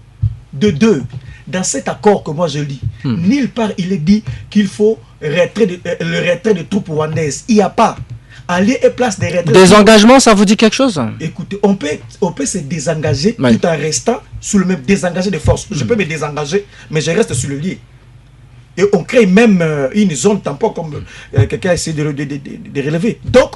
De deux, dans cet accord que moi je lis, nulle part il est dit qu'il faut le retrait de troupes rwandaises. Il n'y a pas. Aller et place des retraites. Désengagement, ça vous dit quelque chose? Écoutez, on peut se désengager tout en restant sous le même désengagé de force. Je peux me désengager, mais je reste sur le lieu. Et on crée même une zone tampon comme quelqu'un a essayé de relever. Donc,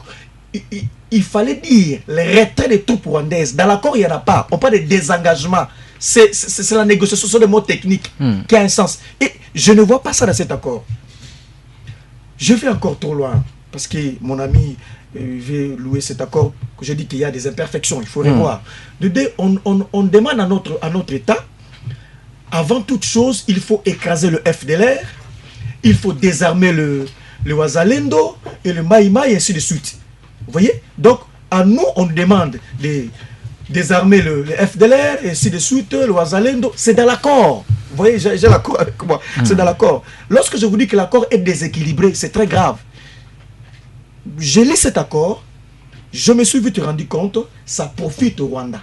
il fallait dire le retrait des troupes rwandaises. Dans l'accord, il n'y en a pas. On parle de désengagement. C'est la négociation sur des mots techniques qui a un sens. Et je ne vois pas ça dans cet accord. Je vais encore trop loin. Parce que mon ami veut louer cet accord, que je dis qu'il y a des imperfections, il faut revoir. On demande à notre État, avant toute chose, il faut écraser le FDLR, il faut désarmer le Wazalendo et le Maïma et ainsi de suite. Vous voyez? Donc, à nous, on demande de désarmer le FDLR et ainsi de suite, le Wazalendo. C'est dans l'accord. Vous voyez, j'ai l'accord avec moi. C'est dans l'accord. Lorsque je vous dis que l'accord est déséquilibré, c'est très grave. J'ai lu cet accord, je me suis vite rendu compte, ça profite au Rwanda.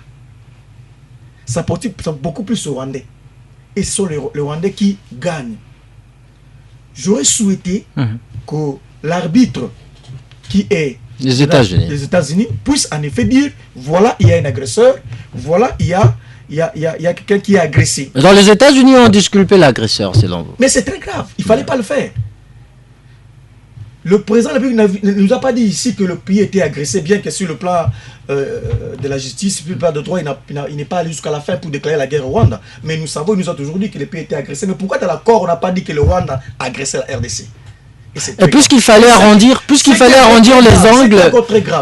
Ça profite beaucoup plus aux Rwandais. Et ce sont les Rwandais qui gagnent. J'aurais souhaité que l'arbitre qui est les États-Unis puisse en effet dire, voilà, il y a un agresseur, voilà, il y a il y a quelqu'un qui est agressé. Dans les États-Unis, on disculpe l'agresseur, selon vous. Mais c'est très grave, il ne fallait pas le faire. Le président de la République ne nous a pas dit ici que le pays était agressé, bien que sur le plan de la justice, sur le plan de droit, il n'est pas allé jusqu'à la fin pour déclarer la guerre au Rwanda. Mais nous savons, il nous a toujours dit que le pays était agressé. Mais pourquoi dans l'accord, on n'a pas dit que le Rwanda a agressé la RDC? Et puisqu'il fallait arrondir, les angles...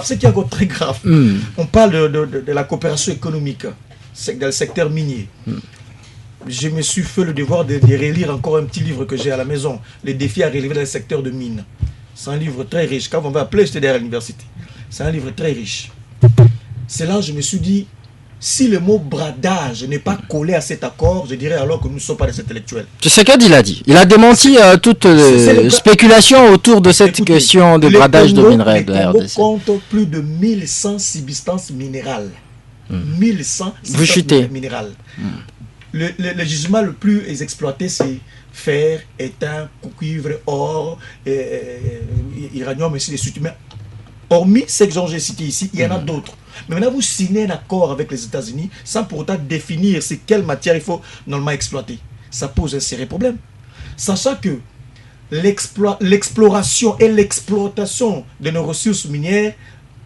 Ce qui est encore très grave, on parle de la coopération économique dans le secteur minier. Je me suis fait le devoir de relire encore un petit livre que j'ai à la maison, Les défis à relever dans le secteur de mines. C'est un livre très riche. Quand on va appeler, j'étais derrière l'université. C'est un livre très riche. C'est là que je me suis dit, si le mot bradage n'est pas collé à cet accord, je dirais alors que nous ne sommes pas des intellectuels. Tu sais qu'il a dit. Il a démenti toute spéculation autour de cette question de bradage de minerais de la RDC. On compte plus de 1100 substances minérales. 1100 substances minérales. Le gisement le plus exploité, c'est fer, étain, cuivre, or, uranium, ainsi de suite. Mais hormis ce que j'ai cité ici, il y en a d'autres. Mais maintenant, vous signez un accord avec les États-Unis sans pour autant définir quelle matière il faut normalement exploiter. Ça pose un sérieux problème. Sachant que l'exploration et l'exploitation de nos ressources minières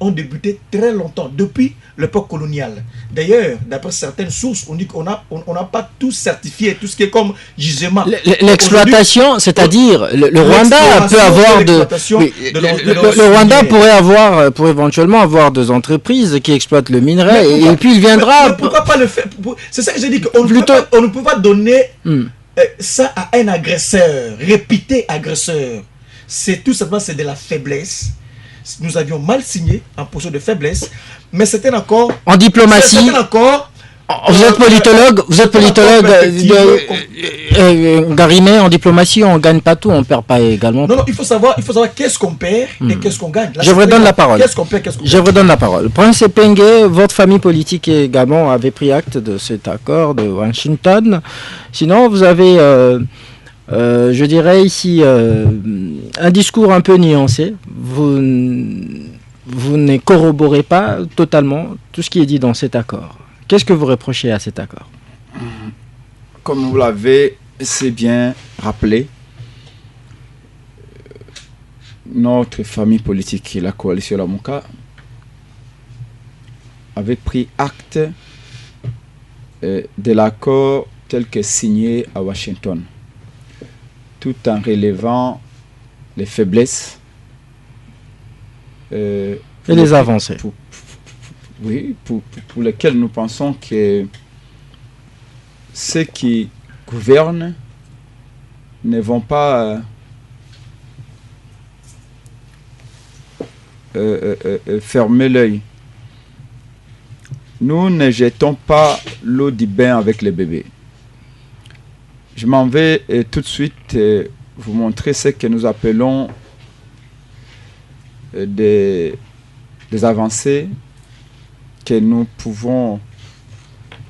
ont débuté très longtemps, depuis l'époque coloniale. D'ailleurs, d'après certaines sources, on dit qu'on n'a pas tout certifié, tout ce qui est comme gisement. L'exploitation, c'est-à-dire le Rwanda peut avoir le Rwanda pourrait éventuellement avoir des entreprises qui exploitent le minerai et puis il viendra. Mais pourquoi pas le faire? C'est ça que j'ai dit, qu'on ne peut pas donner ça à un agresseur, répété agresseur. C'est tout simplement de la faiblesse. Nous avions mal signé en position de faiblesse, mais c'était un accord. En diplomatie. C'était un accord. Vous êtes politologue, Garimé, en diplomatie, on ne gagne pas tout, on ne perd pas également. Non, il faut savoir qu'est-ce qu'on perd et qu'est-ce qu'on gagne. Là, je vous redonne la parole. Qu'est-ce qu'on perd, qu'est-ce qu'on gagne. Je vous redonne la parole. Prince Epenge, votre famille politique également avait pris acte de cet accord de Washington. Sinon, vous avez, je dirais ici, un discours un peu nuancé. Vous ne corroborez pas totalement tout ce qui est dit dans cet accord. Qu'est-ce que vous reprochez à cet accord? Comme vous l'avez si bien rappelé, notre famille politique, la coalition Lamuka, avait pris acte de l'accord tel que signé à Washington, tout en relevant les faiblesses et les avancées. Pour lesquels nous pensons que ceux qui gouvernent ne vont pas fermer l'œil. Nous ne jetons pas l'eau du bain avec les bébés. Je m'en vais tout de suite vous montrer ce que nous appelons des avancées que nous pouvons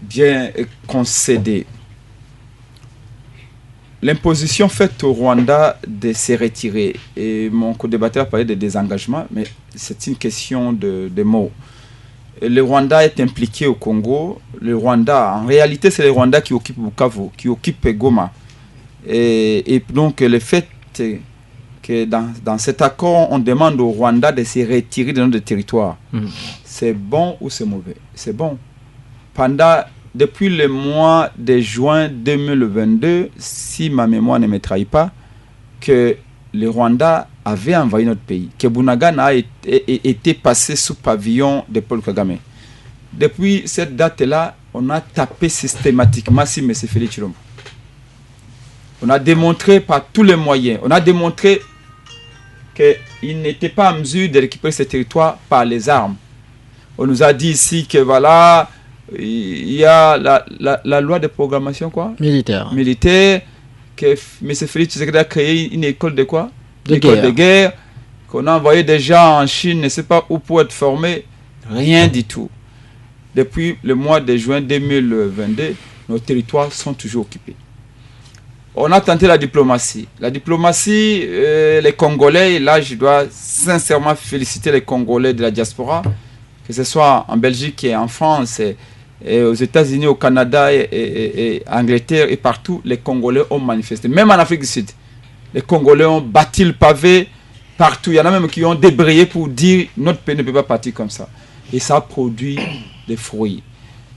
bien concéder. L'imposition faite au Rwanda de se retirer, et mon co-débatteur a parlé de désengagement, mais c'est une question de mots. Le Rwanda est impliqué au Congo. Le Rwanda, en réalité, c'est le Rwanda qui occupe Bukavu, qui occupe Goma. Et donc, le fait que dans cet accord, on demande au Rwanda de se retirer de notre territoire. C'est bon ou c'est mauvais? C'est bon. Depuis le mois de juin 2022, si ma mémoire ne me trahit pas, que le Rwanda avait envahi notre pays, que Bunagana a été passé sous pavillon de Paul Kagame. Depuis cette date-là, on a tapé systématiquement sur M. Félix Tshilombo. On a démontré par tous les moyens, on a démontré qu'il n'était pas en mesure de récupérer ce territoire par les armes. On nous a dit ici que voilà, il y a la loi de programmation militaire, que M. Félix Tshisekedi a créé une école de quoi? De guerre, qu'on a envoyé des gens en Chine, ne sais pas où pour être formés. Rien du tout. Depuis le mois de juin 2022, nos territoires sont toujours occupés. On a tenté la diplomatie. La diplomatie, les Congolais, là je dois sincèrement féliciter les Congolais de la diaspora, que ce soit en Belgique et en France, et aux États-Unis, au Canada et Angleterre et partout, les Congolais ont manifesté. Même en Afrique du Sud, les Congolais ont bâti le pavé partout. Il y en a même qui ont débrayé pour dire notre pays ne peut pas partir comme ça. Et ça a produit des fruits.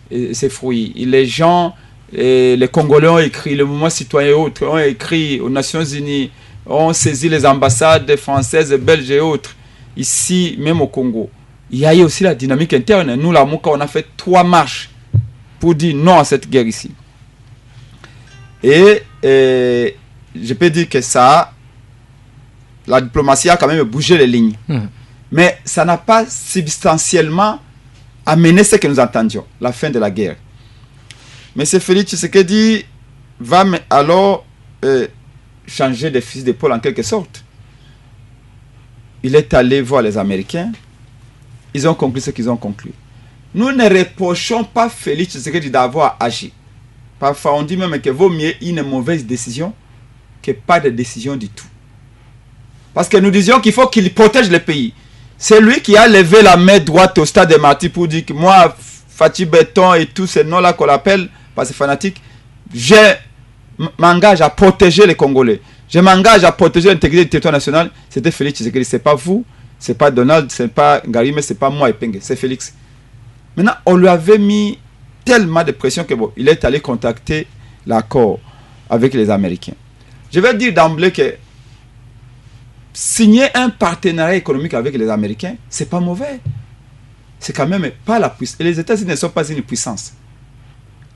Et ces fruits. Et les gens, les Congolais ont écrit, le mouvement citoyen et autres ont écrit aux Nations Unies, ont saisi les ambassades françaises, belges et autres, ici, même au Congo. Il y a eu aussi la dynamique interne. Nous, la Mouka, on a fait 3 marches pour dire non à cette guerre ici. Et je peux dire que ça, la diplomatie a quand même bougé les lignes. Mais ça n'a pas substantiellement amené ce que nous entendions, la fin de la guerre. M. Félix Tshisekedi va alors changer de fusil d'épaule en quelque sorte. Il est allé voir les Américains. Ils ont conclu ce qu'ils ont conclu. Nous ne reprochons pas Félix Tshisekedi d'avoir agi. Parfois, on dit même qu'il vaut mieux une mauvaise décision que pas de décision du tout. Parce que nous disions qu'il faut qu'il protège le pays. C'est lui qui a levé la main droite au stade des Martyrs pour dire que moi, Fatih Béton et tous ces noms-là qu'on appelle, parce que fanatique, je m'engage à protéger les Congolais. Je m'engage à protéger l'intégrité du territoire national. C'était Félix Tshisekedi. Ce n'est pas vous, ce n'est pas Donald, ce n'est pas Ngarime, ce n'est pas moi et Penge, c'est Félix. Maintenant, on lui avait mis tellement de pression que bon, il est allé contacter l'accord avec les Américains. Je vais dire d'emblée que signer un partenariat économique avec les Américains, c'est pas mauvais. C'est quand même pas la puissance. Et les États-Unis ne sont pas une puissance.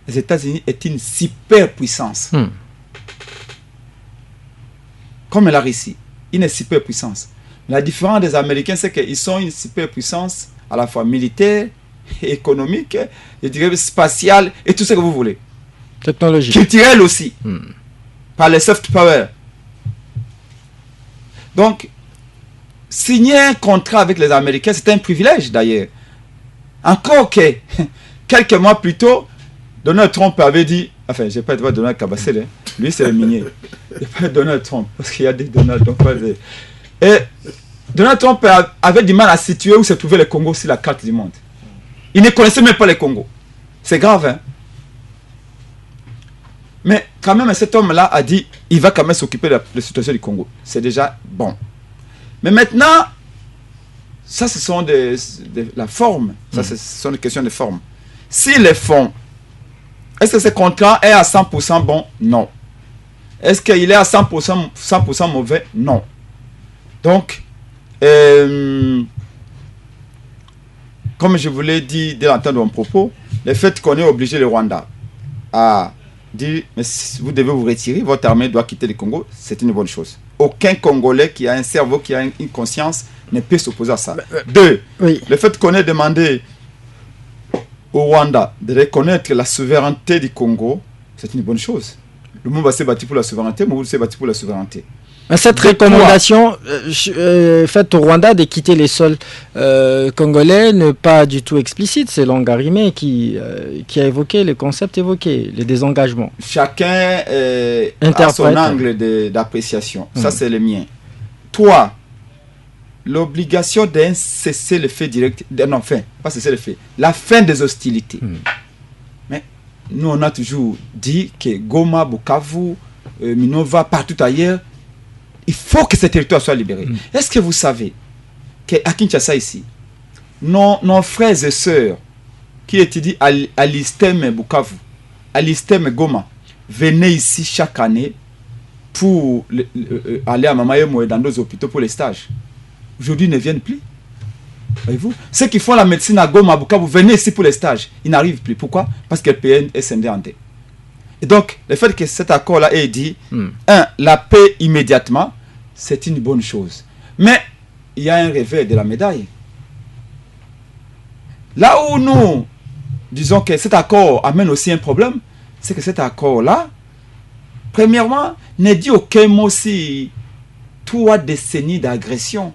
Les États-Unis est une superpuissance. Comme la Russie, une superpuissance. La différence des Américains, c'est qu'ils sont une superpuissance à la fois militaire, économique, je dirais spatiale et tout ce que vous voulez. Technologique. Culturelle aussi. Par les soft power. Donc, signer un contrat avec les Américains, c'est un privilège d'ailleurs. Encore que, quelques mois plus tôt, Donald Trump avait dit, enfin, je n'ai pas de Donald Kabassel, lui c'est le minier. Je n'ai pas Donald Trump, parce qu'il y a des Donald. Donc, et Donald Trump avait du mal à situer où se trouvait le Congo sur la carte du monde. Il ne connaissait même pas le Congo. C'est grave, hein? Mais quand même, cet homme-là a dit, il va quand même s'occuper de la situation du Congo. C'est déjà bon. Mais maintenant, ça, ce sont la forme. Ça, ce sont des questions de forme. Si les fonds, est-ce que ce contrat est à 100% bon? Non. Est-ce qu'il est à 100% mauvais? Non. Donc, comme je vous l'ai dit dès l'entente de mon propos, le fait qu'on ait obligé le Rwanda à dire, mais vous devez vous retirer, votre armée doit quitter le Congo, c'est une bonne chose. Aucun Congolais qui a un cerveau, qui a une conscience, ne peut s'opposer à ça. Deux, le fait qu'on ait demandé au Rwanda de reconnaître la souveraineté du Congo, c'est une bonne chose. Le monde va se battre pour la souveraineté, mais s'est battu pour la souveraineté. Cette recommandation faite au Rwanda de quitter les sols congolais n'est pas du tout explicite. C'est Longarimé qui a évoqué les concepts évoqués, les désengagements. Chacun a son angle d'appréciation. Ça, c'est le mien. 3. L'obligation d'un cessez-le-feu direct. Non, pas cessez-le-feu. La fin des hostilités. Mais nous, on a toujours dit que Goma, Bukavu, Minova, partout ailleurs, il faut que ces territoires soient libérés. Est-ce que vous savez qu'à Kinshasa ici, nos frères et sœurs qui étudient à l'ISTEM Bukavu, à l'ISTEM Goma, venaient ici chaque année pour aller à Mamayemo et dans d'autres hôpitaux pour les stages. Aujourd'hui, ils ne viennent plus. Voyez-vous, ceux qui font la médecine à Goma, à Bukavu, venez ici pour les stages. Ils n'arrivent plus. Pourquoi? Parce que le PN est scindé en deux. Et donc, le fait que cet accord-là ait dit, la paix immédiatement, c'est une bonne chose. Mais, il y a un revers de la médaille. Là où nous disons que cet accord amène aussi un problème, c'est que cet accord-là, premièrement, ne dit aucun mot si 3 décennies d'agression.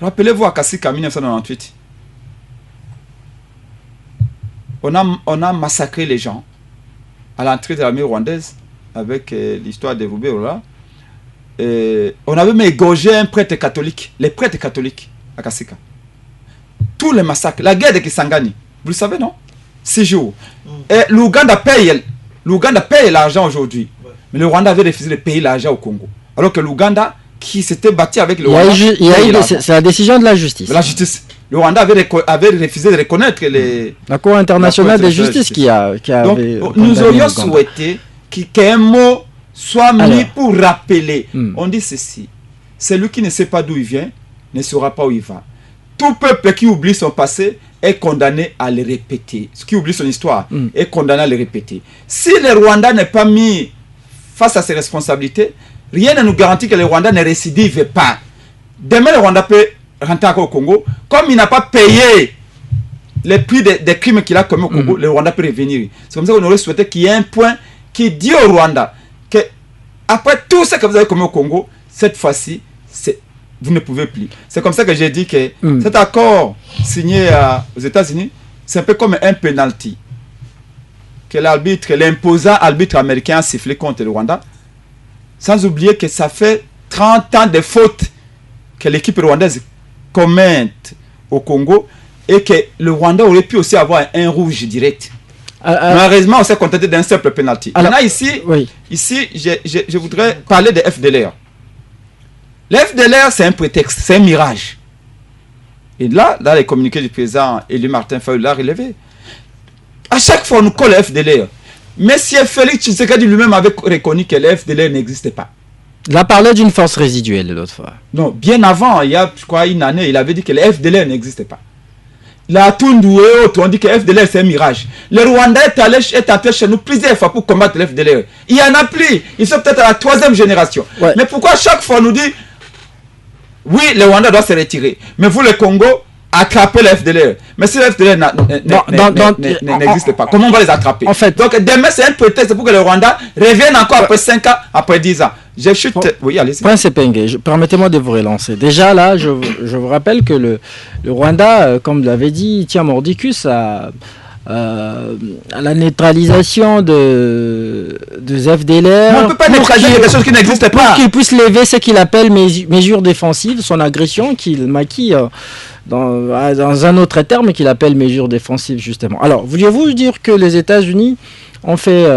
Rappelez-vous à Kasika en 1998. On a massacré les gens à l'entrée de l'armée rwandaise avec l'histoire de Ruberola. On avait même égorgé un prêtre catholique, les prêtres catholiques à Kasika. Tous les massacres, la guerre de Kisangani, vous le savez, non? 6 jours. Et l'Ouganda paye l'argent aujourd'hui. Mais le Rwanda avait refusé de payer l'argent au Congo. Alors que l'Ouganda, qui s'était battu avec le Rwanda... C'est la décision de la justice. La justice. Le Rwanda avait refusé de reconnaître les... La Cour internationale de justice qui a Donc, nous aurions souhaité qu'un mot soit mis pour rappeler. On dit ceci. Celui qui ne sait pas d'où il vient ne saura pas où il va. Tout peuple qui oublie son passé est condamné à le répéter. Ce qui oublie son histoire est condamné à le répéter. Si le Rwanda n'est pas mis face à ses responsabilités, rien ne nous garantit que le Rwanda ne récidive pas. Demain, le Rwanda peut rentrer encore au Congo. Comme il n'a pas payé les prix des crimes qu'il a commis au Congo, le Rwanda peut revenir. C'est comme ça qu'on aurait souhaité qu'il y ait un point qui dit au Rwanda que après tout ce que vous avez commis au Congo, cette fois-ci, vous ne pouvez plus. C'est comme ça que j'ai dit que cet accord signé aux États-Unis, c'est un peu comme un penalty que l'imposant arbitre américain a sifflé contre le Rwanda, sans oublier que ça fait 30 ans de fautes que l'équipe rwandaise commente au Congo et que le Rwanda aurait pu aussi avoir un rouge direct. Malheureusement, on s'est contenté d'un simple penalty. Maintenant, ici, je voudrais parler de FDLR. Le FDLR, c'est un prétexte, c'est un mirage. Et là, dans les communiqués du président élu Martin Fayulu l'a relevé. À chaque fois, on nous colle le FDLR. Monsieur Félix Tshisekedi lui-même avait reconnu que le FDLR n'existait pas. Il a parlé d'une force résiduelle l'autre fois. Non, bien avant, il y a, je crois, une année, il avait dit que le FDLR n'existait pas. La Tundu et autres ont dit que le FDLR c'est un mirage. Le Rwanda est entré chez nous plusieurs fois pour combattre le FDLR. Il y en a plus. Ils sont peut-être à la 3e génération. Ouais. Mais pourquoi chaque fois on nous dit oui, le Rwanda doit se retirer. Mais vous, le Congo, attrapez le FDLR. Mais si le FDLR n'existe pas, comment on va les attraper? En fait, donc demain, c'est un prétexte pour que le Rwanda revienne encore après 5 ans, après 10 ans. Je chute. Oui, allez-y. Prince Epenge, permettez-moi de vous relancer. Déjà là, je vous rappelle que le Rwanda, comme vous l'avez dit, tient mordicus à la neutralisation de FDLR. Mais on ne peut pas neutraliser quelque chose qui n'existe pas. Pour qu'il puisse lever ce qu'il appelle mesures défensives, son agression qu'il maquille dans un autre terme qu'il appelle mesures défensives justement. Alors, vouliez-vous dire que les États-Unis ont fait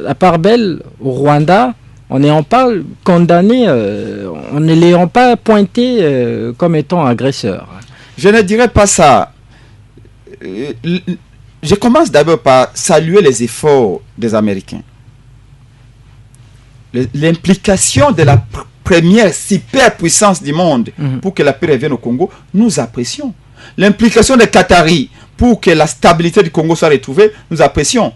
la part belle au Rwanda en n'ayant pas condamné, en ne l'ayant pas pointé comme étant agresseur? Je ne dirais pas ça. Je commence d'abord par saluer les efforts des Américains. L'implication de la première superpuissance du monde pour que la paix revienne au Congo, nous apprécions. L'implication des Qataris pour que la stabilité du Congo soit retrouvée, nous apprécions.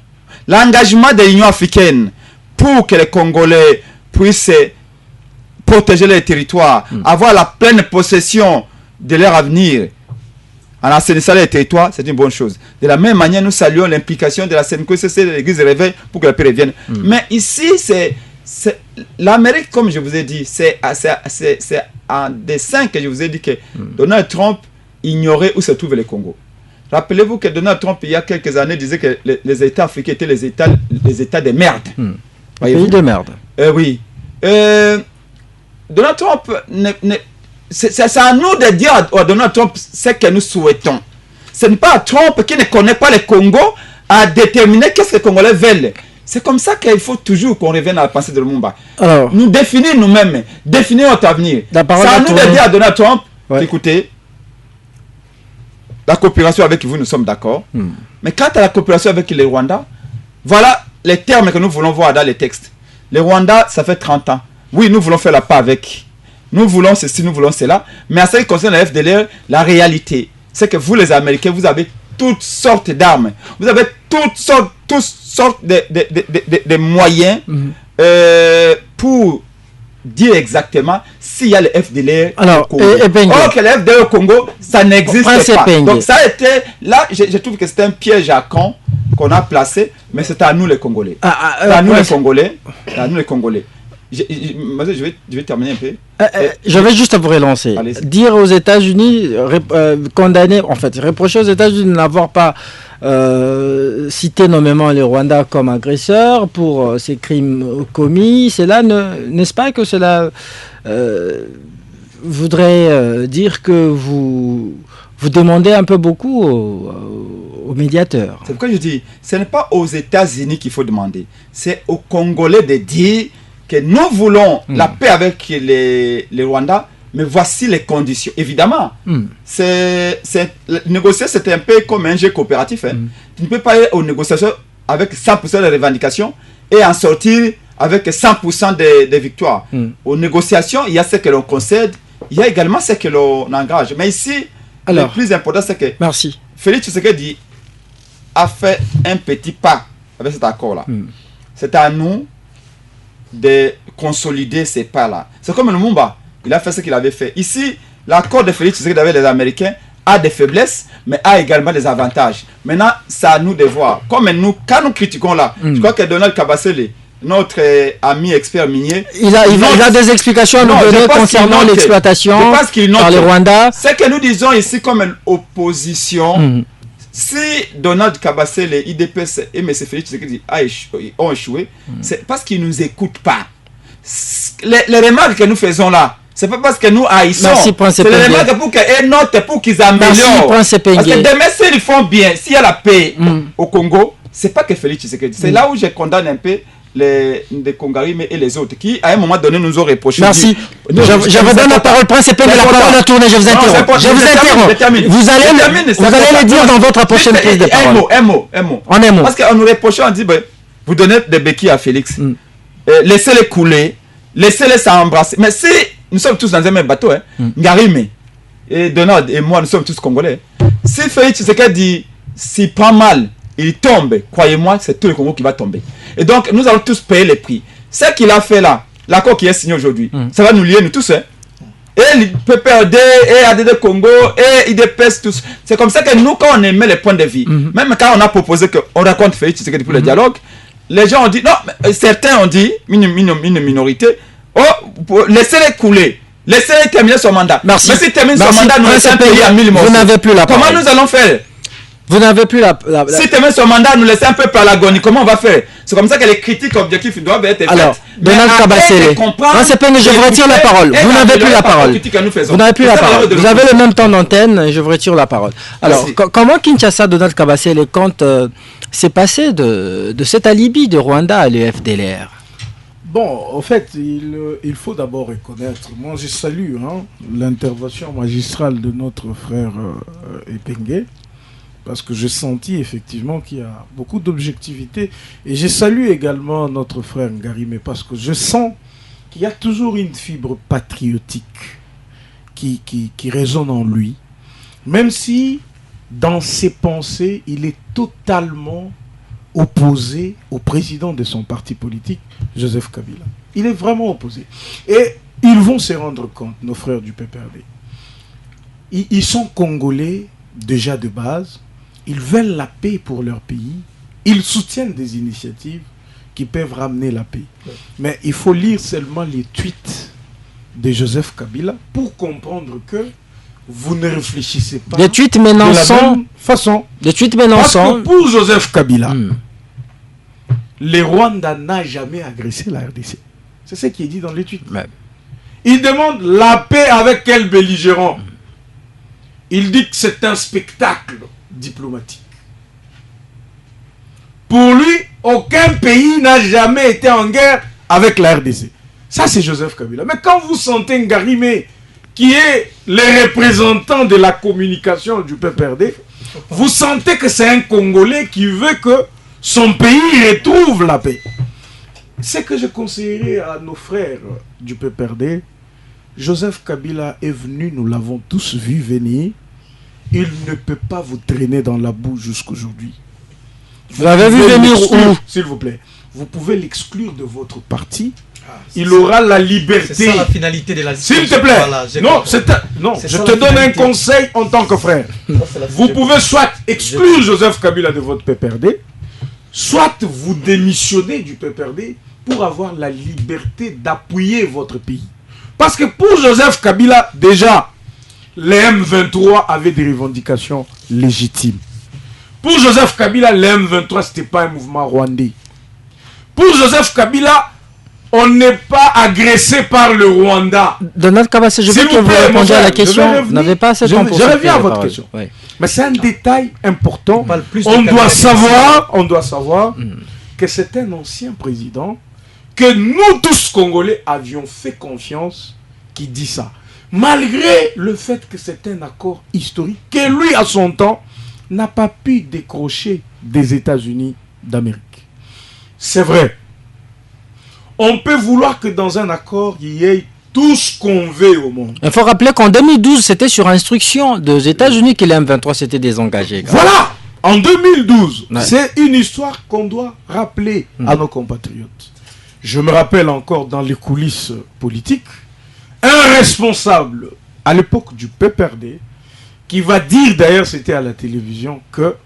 L'engagement de l'Union africaine pour que les Congolais puissent protéger leurs territoires, avoir la pleine possession de leur avenir, en assainissant les territoires, c'est une bonne chose. De la même manière, nous saluons l'implication de la CNCC, de l'Église de réveil pour que la paix revienne. Mais ici, c'est l'Amérique, comme je vous ai dit, c'est en dessein que je vous ai dit que Donald Trump ignorait où se trouve le Congo. Rappelez-vous que Donald Trump, il y a quelques années, disait que les États africains étaient les États de merde. Pays de merde. Oui. Donald Trump, c'est à nous de dire à Donald Trump ce que nous souhaitons. Ce n'est pas à Trump qui ne connaît pas le Congo à déterminer qu'est-ce que les Congolais veulent. C'est comme ça qu'il faut toujours qu'on revienne à la pensée de Lumumba. Alors, nous définir nous-mêmes, définir notre avenir. C'est à nous de dire à Donald Trump, écoutez, la coopération avec vous, nous sommes d'accord. Mais quant à la coopération avec les Rwandais, voilà les termes que nous voulons voir dans les textes. Les Rwandais, ça fait 30 ans. Oui, nous voulons faire la paix avec. Nous voulons ceci, nous voulons cela. Mais en ce qui concerne la FDLR, la réalité, c'est que vous, les Américains, vous avez toutes sortes d'armes. Vous avez toutes sortes de moyens pour dire exactement s'il y a le FDLR au Congo. Or que le FDLR au Congo, ça n'existe pas. Donc ça a été... Là, je trouve que c'était un piège à con qu'on a placé, mais c'est à nous les Congolais. C'est à nous les Congolais. C'est à nous les Congolais. Je vais terminer un peu. Je vais juste vous relancer. Dire aux États-Unis, condamner, en fait, reprocher aux États-Unis de n'avoir pas cité nommément les Rwandais comme agresseurs pour ces crimes commis, cela n'est-ce pas que cela voudrait dire que vous demandez un peu beaucoup au médiateur. C'est pourquoi je dis, ce n'est pas aux États-Unis qu'il faut demander. C'est aux Congolais de dire que nous voulons la paix avec les Rwandais, mais voici les conditions. Évidemment, négocier, c'est un peu comme un jeu coopératif. Hein. Tu ne peux pas aller aux négociations avec 100% de revendications et en sortir avec 100% de victoires. Aux négociations, il y a ce que l'on concède, il y a également ce que l'on engage. Mais ici, le plus important, c'est que Félix Tshisekedi a fait un petit pas avec cet accord-là. C'est à nous de consolider ces pas-là. C'est comme Lumumba, il a fait ce qu'il avait fait. Ici, l'accord de Félix Tshisekedi avec les Américains a des faiblesses, mais a également des avantages. Maintenant, c'est à nous de voir. Comme nous, quand nous critiquons là, je crois que Donald Kabasele, notre ami expert minier, il a des explications à nous donner concernant l'exploitation par les Rwandais. Ce que nous disons ici comme une opposition, si Donald Kabasele, IDPS et M. Félix Tshisekedi ont échoué, c'est parce qu'ils ne nous écoutent pas. Les remarques que nous faisons là, c'est pas parce que nous haïssons. C'est les remarques pour qu'ils notent, pour qu'ils améliorent. Parce que demain, s'ils font bien, s'il y a la paix au Congo, c'est pas que Félix Tshisekedi. C'est là où je condamne un peu les Congarime et les autres qui, à un moment donné, nous ont reproché. Merci. Je vous donne la parole, Prince Epenge, la parole a tourné, je vous interromps. Je vous interromps. Vous allez le dire dans votre prochaine prise de parole. Un mot. En un mot. Parce qu'on nous reproche, on dit, vous donnez des béquilles à Félix. Laissez-les couler, laissez-les s'embrasser. Mais si nous sommes tous dans un même bateau, Ngarime et Donald et moi, nous sommes tous Congolais. Si Félix Tshisekedi s'y prend mal, il tombe, croyez-moi, c'est tout le Congo qui va tomber. Et donc, nous allons tous payer les prix. Ce qu'il a fait là, l'accord qui est signé aujourd'hui, ça va nous lier, nous tous. Et le PPRD, et ADD Congo, et IDPS, tous. C'est comme ça que nous, quand on émet les points de vue, même quand on a proposé qu'on raconte Félix Tshisekedi pour le dialogue, les gens ont dit, non, certains ont dit, une minorité, laissez-les couler. Laissez-les terminer son mandat. Merci. Mais s'il termine son mandat, nous laissons payer à 1000 morceaux. Vous n'avez plus la parole. Comment nous allons faire? Vous n'avez plus la... Si tu mets son mandat, nous laisser un peu par l'agonie, comment on va faire? C'est comme ça que les critiques objectives doivent être faites. Alors, Donald Kabasele, je vous retire la parole. Vous n'avez plus la parole. Vous n'avez plus la parole. Vous avez le même temps d'antenne et je vous retire la parole. Alors, comment Kinshasa, Donald Kabasele, compte s'est passé de cet alibi de Rwanda à l'UFDLR? Bon, en fait, il faut d'abord reconnaître, moi je salue l'intervention magistrale de notre frère Epenge, parce que j'ai senti effectivement qu'il y a beaucoup d'objectivité. Et je salue également notre frère Ngarime, parce que je sens qu'il y a toujours une fibre patriotique qui résonne en lui, même si dans ses pensées, il est totalement opposé au président de son parti politique, Joseph Kabila. Il est vraiment opposé. Et ils vont se rendre compte, nos frères du PPRD. Ils sont congolais déjà de base. Ils veulent la paix pour leur pays. Ils soutiennent des initiatives qui peuvent ramener la paix. Mais il faut lire seulement les tweets de Joseph Kabila pour comprendre que vous ne réfléchissez pas des tweets menaçants, de la même façon. Des tweets menaçants. Parce que pour Joseph Kabila, les Rwandais n'ont jamais agressé la RDC. C'est ce qui est dit dans les tweets. Il demande la paix avec quel belligérant? Il dit que c'est un spectacle diplomatique. Pour lui, aucun pays n'a jamais été en guerre avec la RDC. Ça, c'est Joseph Kabila. Mais quand vous sentez Ngarime, qui est le représentant de la communication du PPRD, vous sentez que c'est un Congolais qui veut que son pays retrouve la paix. Ce que je conseillerais à nos frères du PPRD, Joseph Kabila est venu, nous l'avons tous vu venir. Il ne peut pas vous traîner dans la boue jusqu'aujourd'hui. Vous l'avez vu venir où? S'il vous plaît. Vous pouvez l'exclure de votre parti. Il aura la liberté. C'est ça la finalité de la discussion. S'il te plaît. Voilà, non, je te donne un conseil en tant que frère. Vous pouvez soit exclure Joseph Kabila de votre PPRD, soit vous démissionner du PPRD pour avoir la liberté d'appuyer votre pays. Parce que pour Joseph Kabila, déjà, les M23 avaient des revendications légitimes. Pour Joseph Kabila, les M23, ce n'était pas un mouvement rwandais. Pour Joseph Kabila, on n'est pas agressé par le Rwanda. Donald Kabase, je veux que vous répondiez à la question. Vous n'avez pas assez de temps pour je ça. reviens à votre question. Oui. Mais c'est un détail important. On doit savoir que c'est un ancien président que nous tous Congolais avions fait confiance qui dit ça. Malgré le fait que c'est un accord historique que lui, à son temps, n'a pas pu décrocher des États-Unis d'Amérique. C'est vrai. On peut vouloir que dans un accord, il y ait tout ce qu'on veut au monde. Il faut rappeler qu'en 2012, c'était sur instruction des États-Unis que les M23 s'étaient désengagés. Voilà. En 2012, Ouais. c'est une histoire qu'on doit rappeler à nos compatriotes. Je me rappelle encore dans les coulisses politiques, un responsable à l'époque du PPRD qui va dire, d'ailleurs c'était à la télévision, que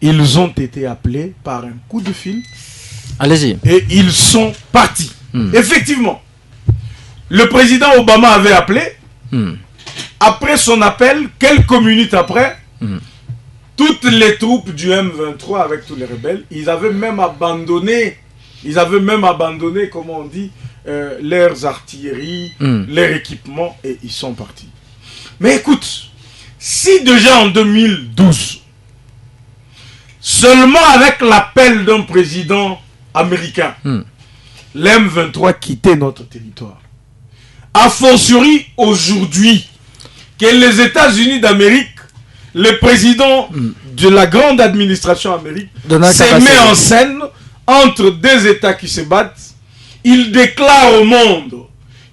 ils ont été appelés par un coup de fil. Allez-y. Et ils sont partis. Effectivement, le président Obama avait appelé. Après son appel, quelques minutes après, toutes les troupes du M23 avec tous les rebelles, ils avaient même abandonné, comment on dit, leurs artilleries, leurs équipements, et ils sont partis. Mais écoute, si déjà en 2012, seulement avec l'appel d'un président américain, l'M23 quittait notre territoire, a fortiori aujourd'hui que les États-Unis d'Amérique, le président de la grande administration américaine, se met en scène entre deux États qui se battent. Il déclare au monde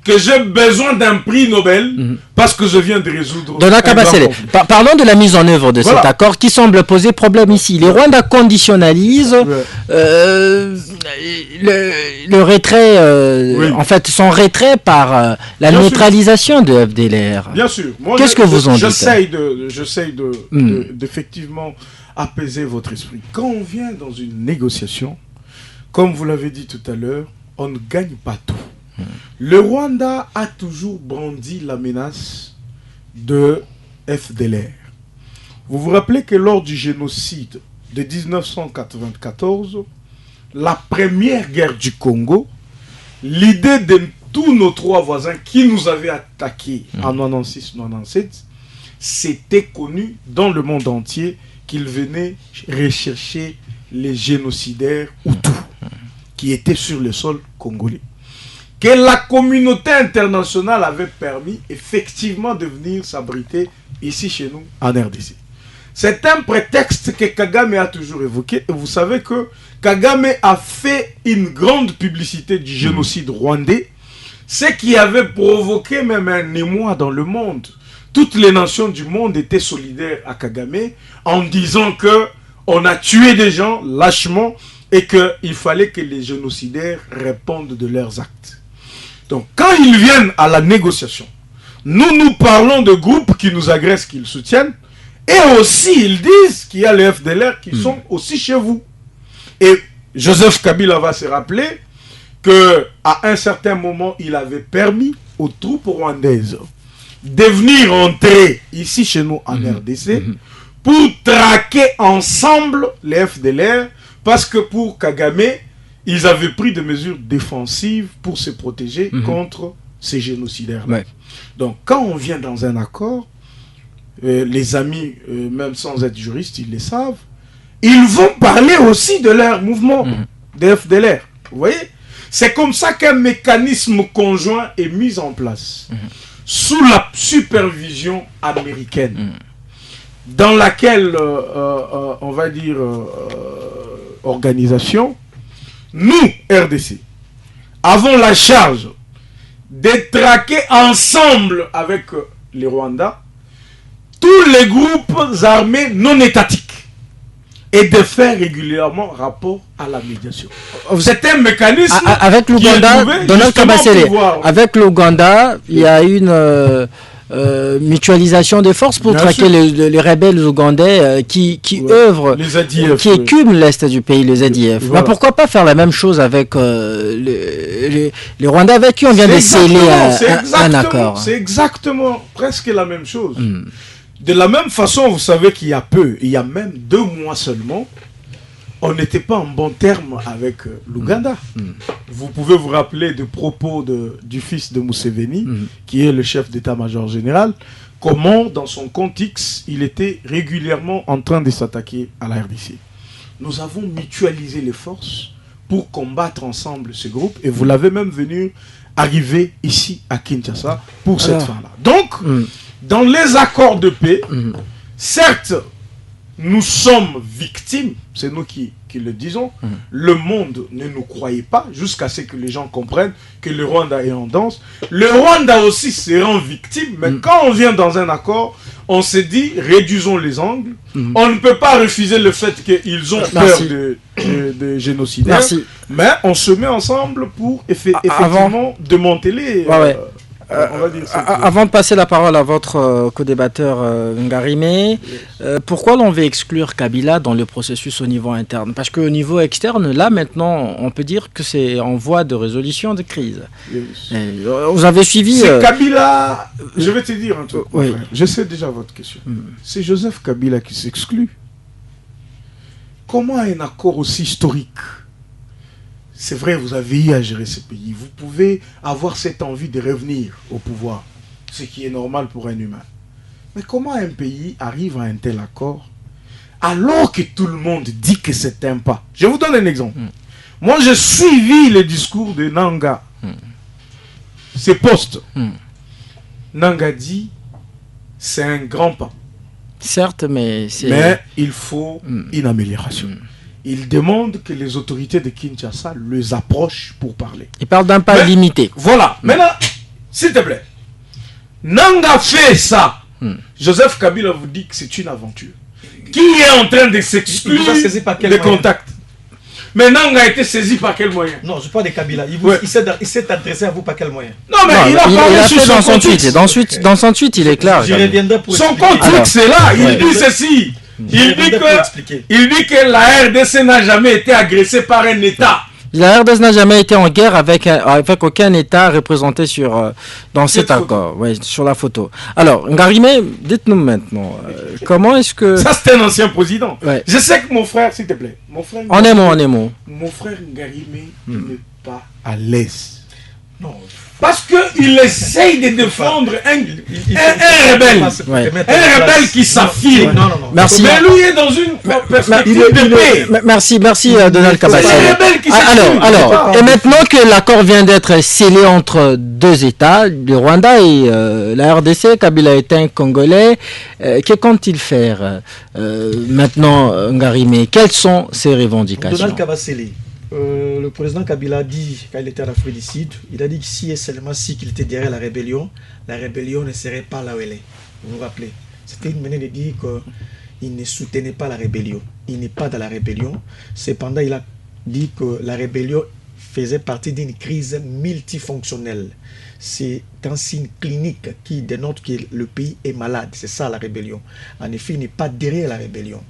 que j'ai besoin d'un prix Nobel parce que je viens de résoudre Donald Kabasele, parlons de la mise en œuvre de cet accord qui semble poser problème ici. Les Rwandais conditionnalisent le retrait, en fait, son retrait par la neutralisation de FDLR. Bien sûr. Qu'est-ce que vous en dites? J'essaye d'effectivement apaiser votre esprit. Quand on vient dans une négociation, comme vous l'avez dit tout à l'heure, on ne gagne pas tout. Le Rwanda a toujours brandi la menace de FDLR. Vous vous rappelez que lors du génocide de 1994, la première guerre du Congo, l'idée de tous nos trois voisins qui nous avaient attaqués en 96-97, c'était connu dans le monde entier qu'ils venaient rechercher les génocidaires Hutus qui étaient sur le sol congolais. Que la communauté internationale avait permis effectivement de venir s'abriter ici chez nous en RDC. C'est un prétexte que Kagame a toujours évoqué. Et vous savez que Kagame a fait une grande publicité du génocide rwandais, ce qui avait provoqué même un émoi dans le monde. Toutes les nations du monde étaient solidaires à Kagame en disant que on a tué des gens lâchement et qu'il fallait que les génocidaires répondent de leurs actes. Donc, quand ils viennent à la négociation, nous parlons de groupes qui nous agressent, qui le soutiennent, et aussi ils disent qu'il y a les FDLR qui sont aussi chez vous. Et Joseph Kabila va se rappeler qu'à un certain moment, il avait permis aux troupes rwandaises de venir entrer ici chez nous en RDC pour traquer ensemble les FDLR, parce que pour Kagame, ils avaient pris des mesures défensives pour se protéger contre ces génocidaires-là. Ouais. Donc, quand on vient dans un accord, les amis, même sans être juristes, ils le savent, ils vont parler aussi de leur mouvement, des FDLR. Vous voyez? C'est comme ça qu'un mécanisme conjoint est mis en place, sous la supervision américaine, dans laquelle, on va dire, organisation, nous, RDC, avons la charge de traquer ensemble avec les Rwandais tous les groupes armés non étatiques et de faire régulièrement rapport à la médiation. C'est un mécanisme avec l'Ouganda, Donald Kabasele, avec l'Ouganda, il y a une mutualisation des forces pour traquer les rebelles ougandais qui œuvrent, qui écument l'est du pays, les ZIF. Voilà. Mais pourquoi pas faire la même chose avec les Rwandais avec qui on vient de sceller un accord? C'est exactement presque la même chose. De la même façon, vous savez qu'il y a peu, il y a même 2 mois seulement, on n'était pas en bon terme avec l'Ouganda. Vous pouvez vous rappeler de propos du fils de Museveni, qui est le chef d'état-major général, comment dans son contexte, il était régulièrement en train de s'attaquer à la RDC. Nous avons mutualisé les forces pour combattre ensemble ce groupe, et vous l'avez même venu arriver ici à Kinshasa pour cette fin-là. Donc, dans les accords de paix, certes, nous sommes victimes, c'est nous qui le disons, le monde ne nous croyait pas, jusqu'à ce que les gens comprennent que le Rwanda est en danse. Le Rwanda aussi se rend victime, mais quand on vient dans un accord, on se dit, réduisons les angles. On ne peut pas refuser le fait qu'ils ont peur de génocidaires, mais on se met ensemble pour effectivement démanteler... on va dire avant de passer la parole à votre co-débatteur Ngarimé, pourquoi l'on veut exclure Kabila dans le processus au niveau interne? Parce qu'au niveau externe, là maintenant, on peut dire que c'est en voie de résolution de crise. Vous avez suivi... C'est Kabila... Je vais te dire un truc. Je sais déjà votre question. C'est Joseph Kabila qui s'exclut. Comment un accord aussi historique? C'est vrai, vous avez eu à gérer ce pays. Vous pouvez avoir cette envie de revenir au pouvoir, ce qui est normal pour un humain. Mais comment un pays arrive à un tel accord alors que tout le monde dit que c'est un pas? Je vous donne un exemple. Moi, j'ai suivi le discours de Nanga. Ses postes. Nanga dit, c'est un grand pas. Certes, mais il faut une amélioration. Il demande que les autorités de Kinshasa les approchent pour parler. Il parle d'un pas limité. Voilà. Maintenant, s'il te plaît, Nanga fait ça. Joseph Kabila vous dit que c'est une aventure. Qui est en train de s'exclure des contacts? Mais Nanga a été saisi par quel moyen? Non, je parle de Kabila. Il s'est adressé à vous par quel moyen? Non, mais il a parlé sur dans son tweet. Dans son tweet, il est clair. J'y reviendrai pour son compte, c'est là. Il dit ceci. Il dit que la RDC n'a jamais été agressée par un État. La RDC n'a jamais été en guerre avec aucun État représenté dans cet accord, sur la photo. Alors, Ngarimé, dites-nous maintenant, comment est-ce que... Ça, c'est un ancien président. Je sais que mon frère, s'il te plaît, mon frère... On est mot. Mon frère Ngarimé n'est pas à l'aise. Non. Parce qu'il essaye de défendre un rebelle. Un rebelle qui s'affirme. Merci. Mais lui est dans une perspective de paix. Merci, Donald Kabassi. C'est un rebelle qui s'affirme. Alors, et maintenant que l'accord vient d'être scellé entre deux États, le Rwanda et la RDC, Kabila est un Congolais, que compte-t-il faire maintenant, Ngarimé? Quelles sont ses revendications? Donald Kabassi. Le président Kabila a dit, quand il était en Afrique du Sud, il a dit que si et seulement si qu'il était derrière la rébellion ne serait pas là où elle est. Vous vous rappelez? C'était une manière de dire qu'il ne soutenait pas la rébellion. Il n'est pas dans la rébellion. Cependant, il a dit que la rébellion faisait partie d'une crise multifonctionnelle. C'est un signe clinique qui dénote que le pays est malade. C'est ça la rébellion. En effet, il n'est pas derrière la rébellion.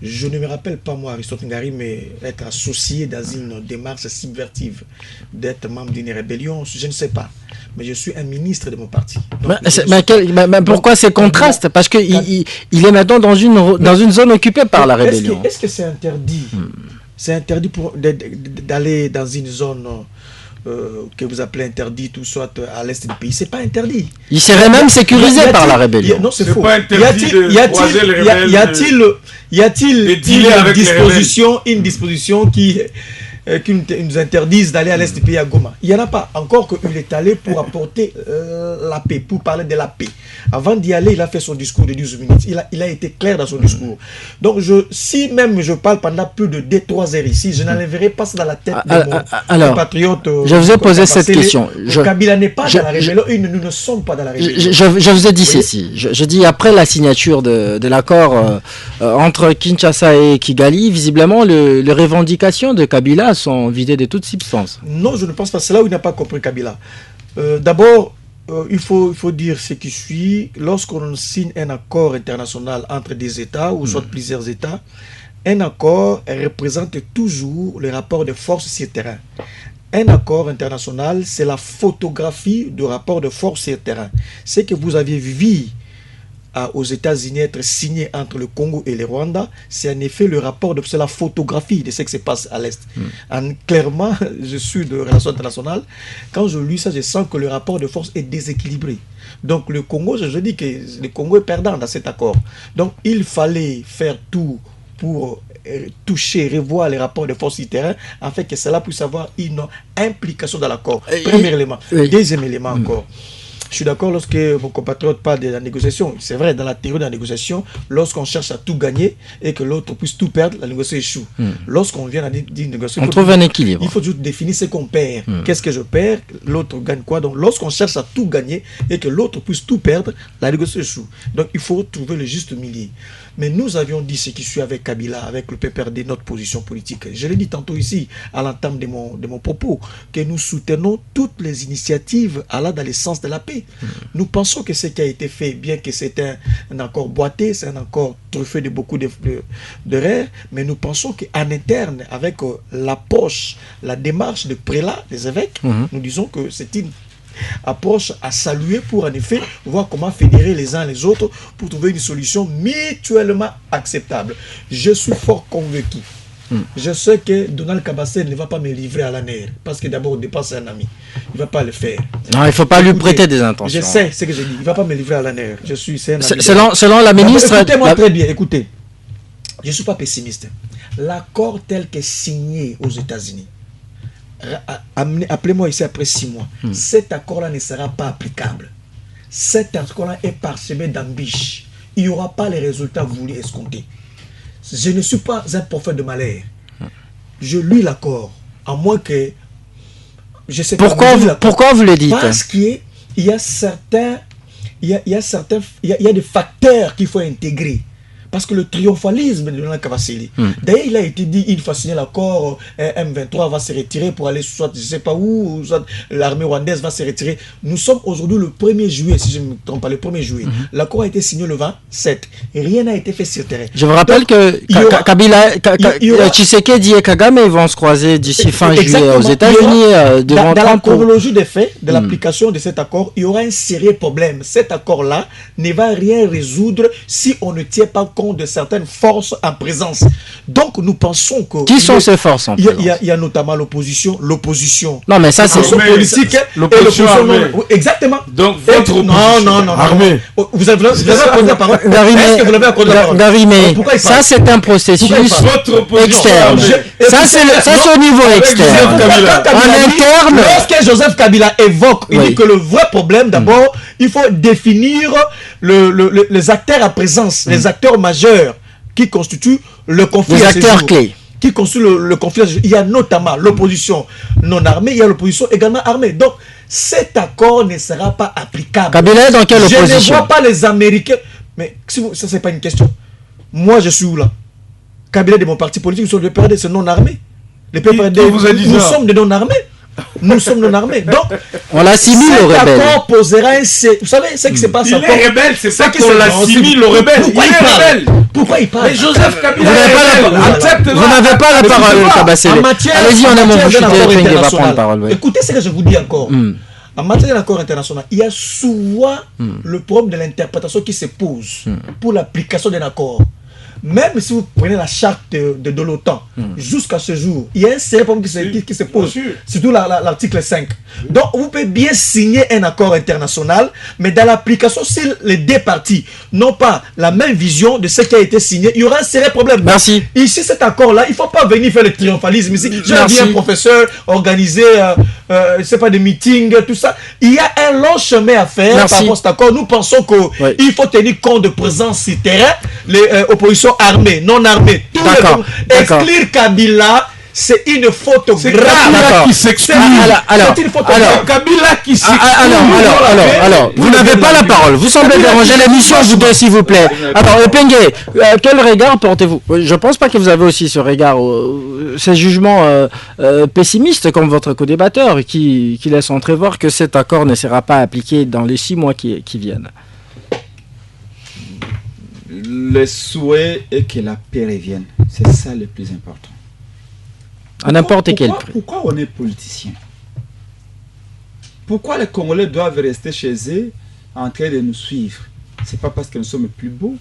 Je ne me rappelle pas, moi, Aristote Ngarimé, être associé dans une démarche subversive, d'être membre d'une rébellion, je ne sais pas. Mais je suis un ministre de mon parti. Donc, mais pourquoi ces contrastes? Parce qu'il est maintenant dans une zone occupée par la rébellion. Est-ce que c'est interdit? C'est interdit d'aller dans une zone... que vous appelez interdite ou soit à l'est du pays, c'est pas interdit. Il serait même sécurisé par la rébellion. Non, c'est faux. Pas interdit y a-t-il une disposition qui nous interdise d'aller à l'est du pays à Goma? Il n'y en a pas. Encore qu'il est allé pour apporter la paix, pour parler de la paix. Avant d'y aller, il a fait son discours de 12 minutes. Il a été clair dans son discours. Donc, si même je parle pendant plus de 2-3 heures ici, je n'enlèverai pas ça dans la tête de mon compatriote. Je vous ai posé cette question. Kabila n'est pas dans la rébellion et nous ne sommes pas dans la rébellion. Je vous ai dit ceci. Je dis après la signature de l'accord entre Kinshasa et Kigali, visiblement, les revendications de Kabila sont vidées de toute substance. Non, je ne pense pas. C'est là où il n'a pas compris Kabila. D'abord, il faut dire ce qui suit. Lorsqu'on signe un accord international entre des États ou soit plusieurs États, un accord représente toujours le rapport de force sur terrain. Un accord international, c'est la photographie du rapport de force sur terrain. Ce que vous aviez vu aux États-Unis être signé entre le Congo et le Rwanda, c'est en effet le rapport, c'est la photographie de ce qui se passe à l'Est. Clairement, je suis de relations internationales, quand je lis ça, je sens que le rapport de force est déséquilibré. Donc le Congo, je dis que le Congo est perdant dans cet accord. Donc il fallait faire tout pour toucher, revoir les rapports de force du terrain, afin que cela puisse avoir une implication dans l'accord. Premier élément. Deuxième élément encore. Je suis d'accord lorsque mon compatriote parle de la négociation. C'est vrai, dans la théorie de la négociation, lorsqu'on cherche à tout gagner et que l'autre puisse tout perdre, la négociation échoue. Lorsqu'on vient à dire négociation, on trouve un équilibre. Il faut juste définir ce qu'on perd. Qu'est-ce que je perds? L'autre gagne quoi? Donc lorsqu'on cherche à tout gagner et que l'autre puisse tout perdre, la négociation échoue. Donc il faut trouver le juste milieu. Mais nous avions dit ce qui suit avec Kabila, avec le PPRD, notre position politique. Je l'ai dit tantôt ici, à l'entame de mon propos, que nous soutenons toutes les initiatives allant dans le sens de la paix. Nous pensons que ce qui a été fait, bien que c'est un accord boité, c'est un accord truffé de beaucoup d'erreurs, mais nous pensons qu'en interne, avec l'approche, la démarche de prélats, des évêques, nous disons que c'est une approche à saluer pour en effet voir comment fédérer les uns les autres pour trouver une solution mutuellement acceptable. Je suis fort convaincu. Je sais que Donald Kabassé ne va pas me livrer à la nerf parce que d'abord au départ c'est un ami. Il ne va pas le faire. Non, il ne faut pas lui prêter des intentions. Je sais ce que j'ai dit. Il ne va pas me livrer à la nerf. C'est un ami. Selon la ministre... Écoutez-moi très bien, écoutez. Je ne suis pas pessimiste. L'accord tel que signé aux États-Unis, appelez-moi ici après 6 mois, cet accord-là ne sera pas applicable. Cet accord-là est parsemé d'embûches. Il n'y aura pas les résultats voulus escomptés. Je ne suis pas un prophète de malheur. Je lis l'accord, à moins que... Je sais pourquoi vous le dites? Parce qu'il y a des facteurs qu'il faut intégrer. Parce que le triomphalisme de Donald Kabasele, d'ailleurs il a été dit, une fois signé l'accord, M23 va se retirer pour aller soit je ne sais pas où, soit l'armée rwandaise va se retirer. Nous sommes aujourd'hui le 1er juillet, si je ne me trompe pas, le 1er juillet. L'accord a été signé le 27 et rien n'a été fait sur le terrain. Je vous rappelle que Tshisekedi et Kagame ils vont se croiser d'ici fin juillet aux États-Unis. Dans la chronologie des faits, de l'application de cet accord, il y aura un sérieux problème. Cet accord-là ne va rien résoudre si on ne tient pas compte de certaines forces en présence. Donc nous pensons que... Qui sont ces forces en présence? Il y a notamment l'opposition. Non mais ça c'est... politique. L'opposition armée. Exactement. Donc votre opposition non. armée. Vous avez accordé la parole. Est-ce que vous l'avez accordé la parole? Garimé, ça c'est un processus externe. Ça c'est au niveau externe. En interne... Lorsque Joseph Kabila évoque, il dit que le vrai problème, d'abord, il faut définir les acteurs à présence, les acteurs majeurs qui constituent le conflit. Les acteurs clés. Qui constituent le conflit. Il y a notamment l'opposition non armée, il y a l'opposition également armée. Donc, cet accord ne sera pas applicable. Kabila est dans quelle opposition? Je ne vois pas les Américains. Mais ça, c'est pas une question. Moi, je suis où là? Kabila de mon parti politique, nous sommes le PPRD, c'est non armé. Les PPRD, nous sommes des non armés. Nous sommes non armés. Donc, on l'assimile aux rebelles. Cet accord posera un... Vous savez ce qui se passe encore? Il est rebelle, c'est ça qu'on l'assimile aux rebelles. Pourquoi il parle? Pourquoi il parle? Mais Joseph Kabila vous n'avez pas la parole, Kabasele. Allez-y, on a mon bouche qui va prendre la parole. Écoutez ce que je vous dis encore. En matière d'accord international, il y a souvent le problème de l'interprétation qui se pose pour l'application d'un accord. Même si vous prenez la charte de l'OTAN, jusqu'à ce jour, il y a un sérieux problème qui se pose, surtout l'article 5. Donc, vous pouvez bien signer un accord international, mais dans l'application, si les deux parties n'ont pas la même vision de ce qui a été signé, il y aura un sérieux problème. Merci. Ici, cet accord-là, il ne faut pas venir faire le triomphalisme ici. J'ai vu un professeur organiser, c'est pas des meetings, tout ça. Il y a un long chemin à faire par rapport à cet accord. Nous pensons qu'il faut tenir compte de présence sur terrain, les oppositions armées, non armées, tout exclure Kabila, c'est une faute grave. C'est Kabila qui s'exclut. C'est une faute grave. Kabila qui s'exclut. Alors, vous n'avez pas la parole. Vous semblez déranger l'émission, vous deux, s'il vous plaît. Alors, Pengue, quel regard portez-vous? Je ne pense pas que vous avez aussi ce regard, ces jugements pessimistes comme votre co-débatteur qui laisse entrevoir que cet accord ne sera pas appliqué dans les 6 mois qui viennent. Le souhait est que la paix revienne. C'est ça le plus important. À n'importe quel prix. Pourquoi on est politicien? Pourquoi les Congolais doivent rester chez eux en train de nous suivre? c'est pas parce que nous sommes plus beaux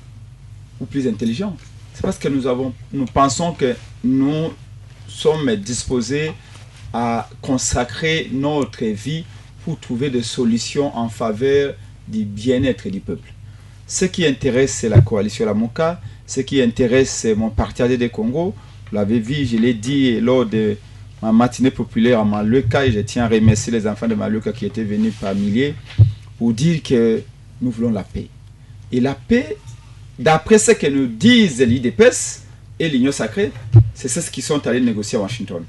ou plus intelligents. C'est parce que nous pensons que nous sommes disposés à consacrer notre vie pour trouver des solutions en faveur du bien-être du peuple. Ce qui intéresse, c'est la coalition Lamuka. Ce qui intéresse, c'est mon parti ADD Congo. Vous l'avez vu, je l'ai dit lors de ma matinée populaire à Maluka, et je tiens à remercier les enfants de Maluka qui étaient venus par milliers pour dire que nous voulons la paix. Et la paix, d'après ce que nous disent l'IDPS et l'Union sacrée, c'est ce qu'ils sont allés négocier à Washington.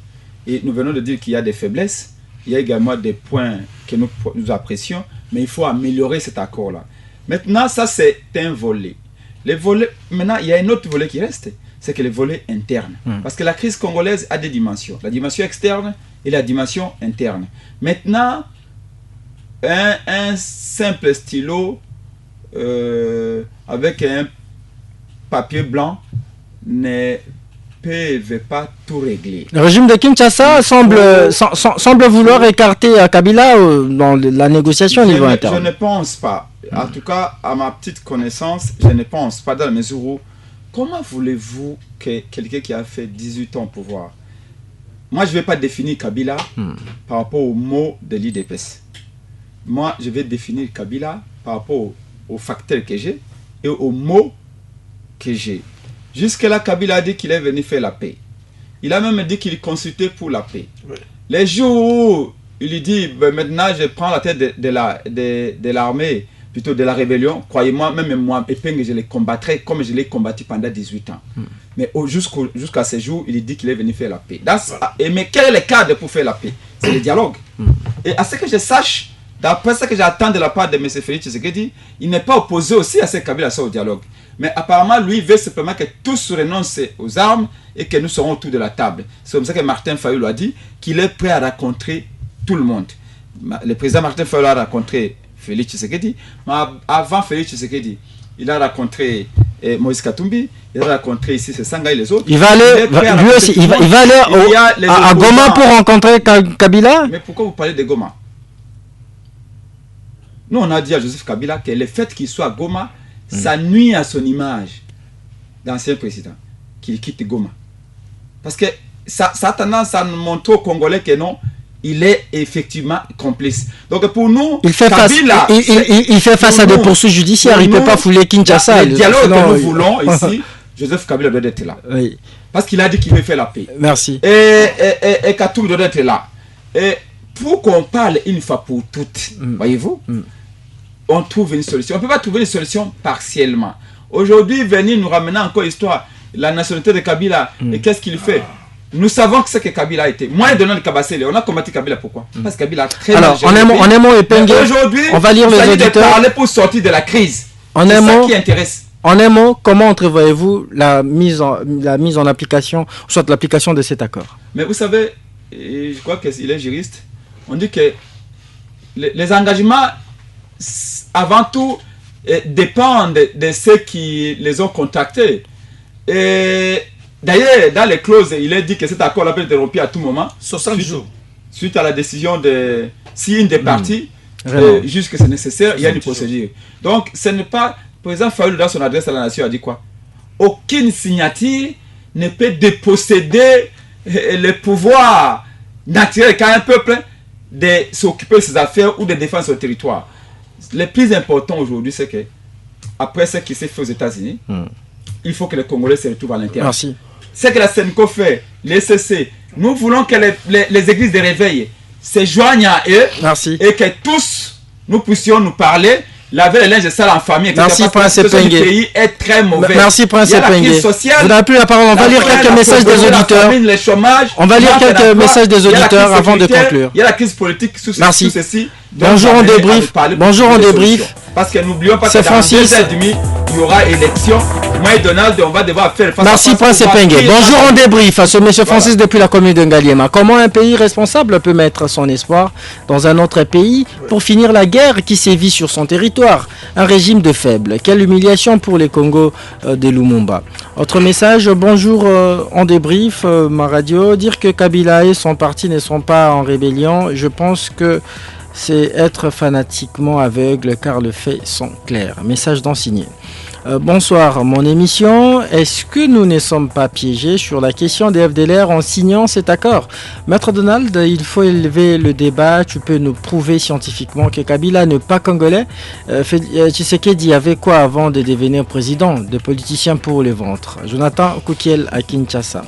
Et nous venons de dire qu'il y a des faiblesses, il y a également des points que nous apprécions, mais il faut améliorer cet accord-là. Maintenant, ça c'est un volet. Les volets, maintenant, il y a un autre volet qui reste, c'est que le volet interne. Parce que la crise congolaise a des dimensions. La dimension externe et la dimension interne. Maintenant, un simple stylo avec un papier blanc ne peut pas tout régler. Le régime de Kinshasa semble vouloir écarter Kabila dans la négociation au niveau interne. Je ne pense pas. En tout cas, à ma petite connaissance, je ne pense pas, dans la mesure où, comment voulez-vous que quelqu'un qui a fait 18 ans au pouvoir, moi je ne vais pas définir Kabila par rapport aux mots de l'IDPS. Moi je vais définir Kabila par rapport aux facteurs que j'ai et aux mots que j'ai. Jusque-là, Kabila a dit qu'il est venu faire la paix. Il a même dit qu'il consultait pour la paix. Oui. Les jours où il lui dit, ben maintenant je prends la tête de l'armée, plutôt de la rébellion, croyez-moi, même moi, Epeng, je les combattrai comme je l'ai combattu pendant 18 ans. Mais jusqu'à ce jour, il dit qu'il est venu faire la paix. Mais quel est le cadre pour faire la paix? C'est le dialogue. Et à ce que je sache, d'après ce que j'attends de la part de M. Félix Tshisekedi, il n'est pas opposé aussi à ce Kabila au dialogue. Mais apparemment, lui, il veut simplement que tous renoncent aux armes et que nous serons autour de la table. C'est comme ça que Martin Fayulu a dit qu'il est prêt à rencontrer tout le monde. Le président Martin Fayulu a rencontré Félix Tshisekedi, mais avant Félix Tshisekedi, il a rencontré Moïse Katumbi, il a rencontré ici Sanga et les autres. Il va aller, lui aussi, il va aller à Goma pour rencontrer Kabila. Mais pourquoi vous parlez de Goma? Nous, on a dit à Joseph Kabila que le fait qu'il soit à Goma, ça nuit à son image d'ancien président, qu'il quitte Goma. Parce que ça a tendance à nous montrer aux Congolais que non, il est effectivement complice. Donc pour nous, il fait Kabila, il fait face à des poursuites judiciaires, il ne peut pas fouler Kinshasa. Le dialogue que nous voulons ici, Joseph Kabila doit être là. Oui. Parce qu'il a dit qu'il veut faire la paix. Merci. Et Katumbi doit être là. Et pour qu'on parle une fois pour toutes, voyez-vous, on trouve une solution. On ne peut pas trouver une solution partiellement. Aujourd'hui, venir nous ramener encore l'histoire, la nationalité de Kabila, et qu'est-ce qu'il fait? Nous savons que ce que Kabila a été. Moi, donnant le Kabasele, on a combattu Kabila, pourquoi? Parce que Kabila a très mal géré. Alors, en un mot, Epenge, aujourd'hui, on va lire les auditeurs. De parler pour sortir de la crise. C'est ça qui intéresse. En un mot, comment entrevoyez-vous la mise en application, soit l'application de cet accord? Mais vous savez, je crois qu'il est juriste, on dit que les engagements, avant tout, dépendent de ceux qui les ont contactés. Et d'ailleurs, dans les clauses, il est dit que cet accord peut être rompu à tout moment. 60 jours. Suite à la décision de... Si une des parties juge que c'est nécessaire, il y a une procédure. Donc, ce n'est pas... Le président Fayulu, dans son adresse à la nation, a dit quoi? Aucune signature ne peut déposséder le pouvoir naturel qu'a un peuple de s'occuper de ses affaires ou de défendre son territoire. Le plus important aujourd'hui, c'est que, après ce qui s'est fait aux États-Unis, il faut que les Congolais se retrouvent à l'intérieur. Merci. Ce que la SENCO fait, les SCC, nous voulons que les églises de réveil se joignent à eux. Merci. Et que tous, nous puissions nous parler, laver les linges sales en famille, etc. Merci, Prince Epenge. Le pays est très mauvais. Merci, Prince Epenge. Vous n'avez plus la parole. On va lire quelques messages des auditeurs. On va lire quelques messages des auditeurs avant de conclure. Il y a la crise politique sous ceci. Bonjour, on débrief. Bonjour, on débrief. Parce que n'oublions pas que dans 2h30, il y aura élection. Moi et Donald, on va devoir faire face. Merci, Prince Epenge. Bonjour, on débrief à ce monsieur Francis depuis la commune de Ngaliema. Comment un pays responsable peut mettre son espoir dans un autre pays pour finir la guerre qui sévit sur son territoire? Un régime de faibles. Quelle humiliation pour les Congos de Lumumba. Autre message, bonjour, on débrief, ma radio. Dire que Kabila et son parti ne sont pas en rébellion, je pense que c'est être fanatiquement aveugle car les faits sont clairs. Message d'Ansigné. Bonsoir, mon émission. Est-ce que nous ne sommes pas piégés sur la question des FDLR en signant cet accord? Maître Donald, il faut élever le débat. Tu peux nous prouver scientifiquement que Kabila n'est pas congolais? Tshisekedi avait quoi avant de devenir président? Des politiciens pour le ventre. Jonathan Koukiel à Kinshasa.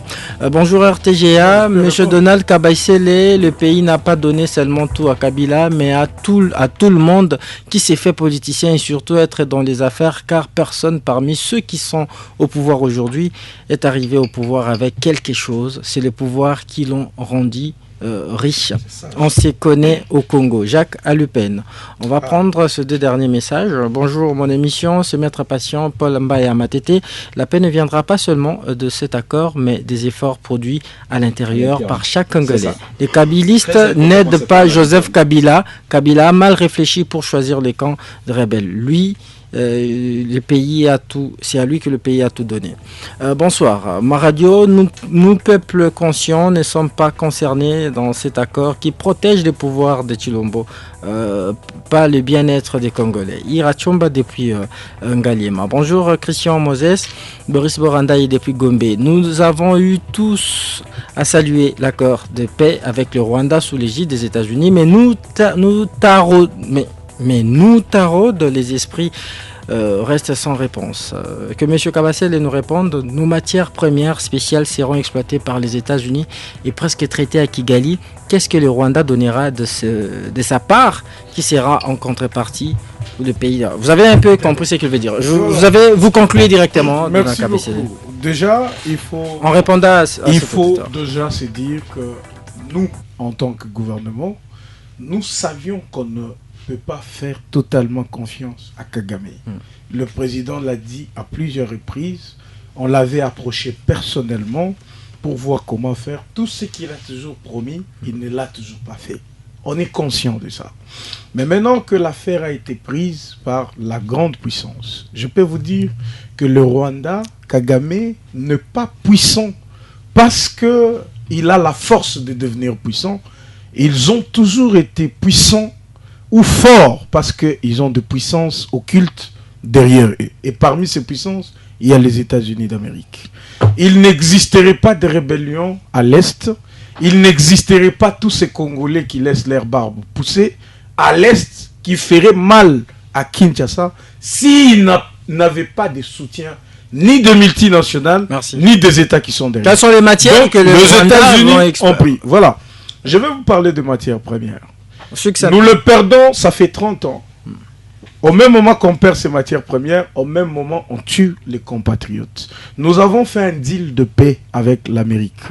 Bonjour RTGA. Monsieur Donald Kabaïsele, le pays n'a pas donné seulement tout à Kabila, mais à tout le monde qui s'est fait politicien et surtout être dans les affaires, car personne parmi ceux qui sont au pouvoir aujourd'hui est arrivé au pouvoir avec quelque chose. C'est le pouvoir qui l'ont rendu riche. On se connaît au Congo. Jacques Alupen. On va prendre ces deux derniers messages. Bonjour, mon émission, c'est Maître Patient, Paul Mbaya Matete. La paix ne viendra pas seulement de cet accord, mais des efforts produits à l'intérieur par chaque Congolais. Les kabilistes n'aident pas Joseph Kabila. Kabila a mal réfléchi pour choisir les camps de rebelles. Lui, le pays a tout, c'est à lui que le pays a tout donné. Bonsoir. Ma radio, nous peuples conscients, ne sommes pas concernés dans cet accord qui protège les pouvoirs de Chilombo, pas le bien-être des Congolais. Ira Chomba depuis Ngaliema. Bonjour Christian Moses, Boris Borandaï depuis Gombe. Nous avons eu tous à saluer l'accord de paix avec le Rwanda sous l'égide des États-Unis, mais nous taraudent les esprits restent sans réponse. Que M. Kabasele nous réponde, nos matières premières spéciales seront exploitées par les États-Unis et presque traitées à Kigali. Qu'est-ce que le Rwanda donnera de sa part qui sera en contrepartie le pays? Vous avez un peu compris ce qu'il veut dire. Vous concluez directement. Merci beaucoup. Déjà, il faut... En répondant à il faut déjà se dire que nous, en tant que gouvernement, nous savions qu'on ne peut pas faire totalement confiance à Kagame. Le président l'a dit à plusieurs reprises. On l'avait approché personnellement pour voir comment faire. Tout ce qu'il a toujours promis, il ne l'a toujours pas fait. On est conscient de ça. Mais maintenant que l'affaire a été prise par la grande puissance, je peux vous dire que le Rwanda, Kagame, n'est pas puissant parce qu'il a la force de devenir puissant. Ils ont toujours été puissants ou forts parce qu'ils ont de puissances occultes derrière eux. Et parmi ces puissances, il y a les États-Unis d'Amérique. Il n'existerait pas de rébellion à l'Est. Il n'existerait pas tous ces Congolais qui laissent leur barbe pousser à l'Est, qui feraient mal à Kinshasa s'ils n'avaient pas de soutien ni de multinationales, ni des États qui sont derrière. Quelles sont les matières que les États-Unis ont pris? Voilà. Je vais vous parler de matières premières. Nous le perdons, ça fait 30 ans. Au même moment qu'on perd ces matières premières, au même moment on tue les compatriotes. Nous avons fait un deal de paix avec l'Amérique.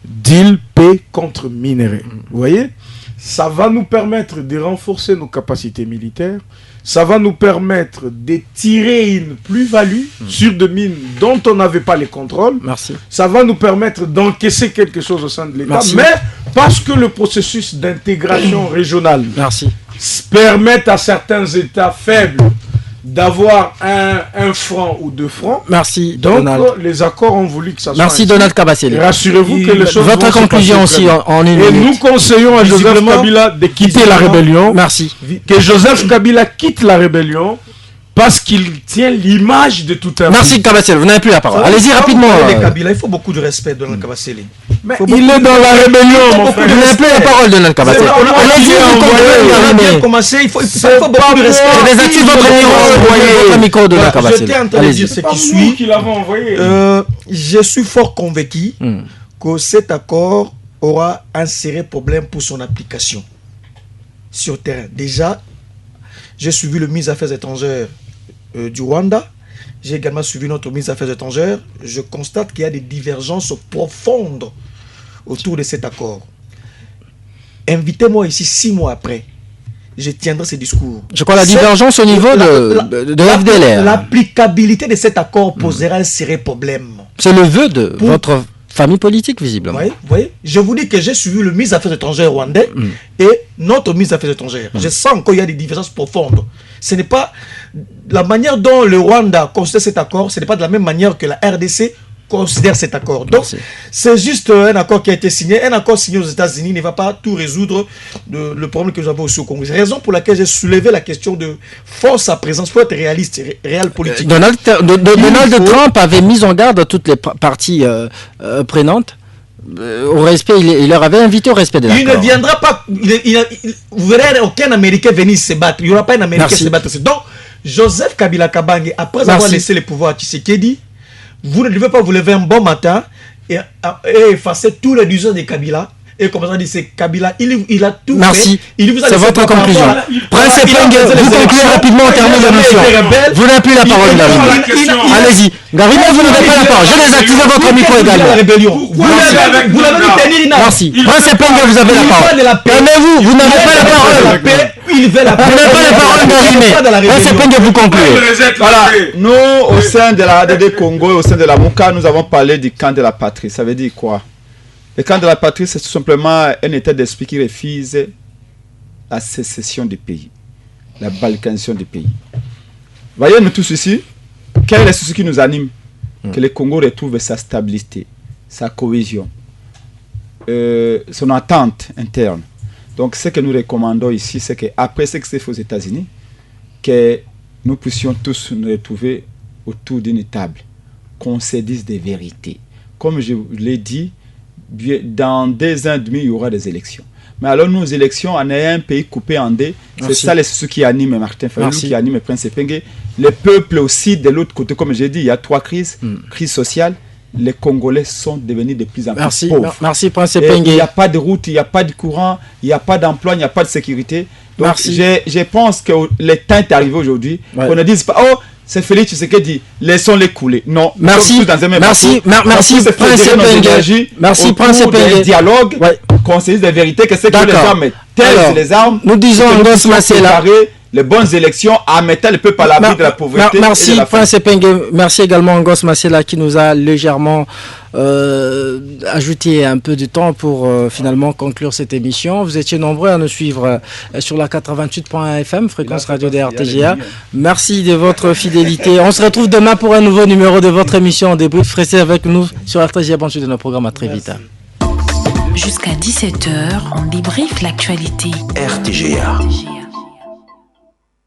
Deal paix contre minerais. Vous voyez? Ça va nous permettre de renforcer nos capacités militaires. Ça va nous permettre de tirer une plus-value sur des mines dont on n'avait pas les contrôles. Merci. Ça va nous permettre d'encaisser quelque chose au sein de l'État. Mais parce que le processus d'intégration régionale permet à certains États faibles d'avoir un franc ou 2 francs. Merci. Donc Donald. les accords ont voulu que ça soit Merci ainsi. Donald Kabasele. Rassurez-vous que les choses Votre conclusion aussi en une Et minute. nous conseillons à Joseph Kabila de quitter la rébellion. Merci. Que Joseph Kabila quitte la rébellion parce qu'il tient l'image de tout un Merci Kabasele, vous n'avez plus la parole. Allez-y rapidement. Kabila, il faut beaucoup de respect de Donald Kabasele. Mais il est dans la rébellion, mon frère. Vous n'avez plus la parole Donald Kabasele. Allez-y, On a bien commencé, il faut beaucoup de respect. Je désactive votre micro Donald Kabasele. J'étais en train de dire ce qui suit. Je suis fort convaincu que cet accord aura un sérieux problème pour son application sur terrain. Déjà, j'ai suivi le ministre des Affaires étrangères du Rwanda. J'ai également suivi notre ministre des Affaires étrangères. Je constate qu'il y a des divergences profondes autour de cet accord. Invitez-moi ici 6 mois après. Je tiendrai ce discours. Je crois la divergence au niveau de FDLR. L'applicabilité de cet accord posera un sérieux problème. C'est le vœu de votre famille politique, visiblement. Vous voyez, je vous dis que j'ai suivi le ministre des Affaires étrangères rwandais et notre ministre des Affaires étrangères. Je sens qu'il y a des divergences profondes. Ce n'est pas la manière dont le Rwanda considère cet accord, ce n'est pas de la même manière que la RDC considère cet accord. Donc, c'est juste un accord qui a été signé. Un accord signé aux États-Unis ne va pas tout résoudre le problème que nous avons aussi au Congo. C'est la raison pour laquelle j'ai soulevé la question de force à présence. Il faut être réaliste, réel politique. Donald Trump avait mis en garde toutes les parties prenantes au respect. Il leur avait invité au respect de l'accord. Il ne viendra pas. Vous verrez aucun Américain venir se battre. Il n'y aura pas un Américain se battre. Donc, Joseph Kabila Kabange, après avoir laissé le pouvoir à Tshisekedi, vous ne devez pas vous lever un bon matin et effacer tous les 10 ans de Kabila. Et comme ça dit, c'est Kabila, il a tout fait. C'est votre conclusion. Prince Epenge, vous concluez rapidement, on termine l'émission. Vous n'avez plus la parole, Garimé. Allez-y. Garimé, vous n'avez pas la parole. Je désactive votre micro également. Vous l'avez mis tenir une. Merci. Prince Epenge, vous avez la parole. Calmez-vous, vous n'avez pas la parole. Il veut la paix. Vous n'avez pas la parole, Garimé. Prince Epenge, vous concluez. Voilà, nous, au sein de la ADD Congo et au sein de la MOUCA, nous avons parlé du camp de la patrie. Ça veut dire quoi? Le camp de la patrie, c'est tout simplement un état d'esprit qui refuse la sécession du pays, la balkanisation du pays. Voyez, nous tous ici, quel est ce qui nous anime? Que le Congo retrouve sa stabilité, sa cohésion, son attente interne. Donc, ce que nous recommandons ici, c'est qu'après ce qui s'est fait aux États-Unis, que nous puissions tous nous retrouver autour d'une table, qu'on se dise des vérités. Comme je l'ai dit, dans 2 ans et demi, il y aura des élections. Mais alors, nos élections, on est un pays coupé en deux. C'est ça ce qui anime Martin Fayulu, qui anime Prince Epenge. Le peuple aussi, de l'autre côté, comme j'ai dit, il y a 3 crises. Crise sociale. Les Congolais sont devenus de plus en plus pauvres. Merci, Prince Epenge. Il n'y a pas de route, il n'y a pas de courant, il n'y a pas d'emploi, il n'y a pas de sécurité. Donc, je pense que le temps est arrivé aujourd'hui. On ne dise pas, oh, c'est Félix Tshisekedi, laissons-les couler. Non, merci, merci, Prince Epenge. Merci, Prince Epenge. Dialogue, qu'on se dise des vérités, que c'est que les gens mettent les armes. Nous disons Ngos Masela. Les bonnes élections en mettant le peuple à l'abri de la pauvreté. Merci, Prince Epenge. Merci également Ngos Masela qui nous a légèrement ajouté un peu de temps pour finalement conclure cette émission. Vous étiez nombreux à nous suivre sur la 88.1 FM, fréquence radio de RTGA. Merci de votre fidélité. On se retrouve demain pour un nouveau numéro de votre émission Débrief. Restez avec nous sur RTGA. Bonne suite de nos programmes. À très vite. Jusqu'à 17h, on débriefe l'actualité. RTGA.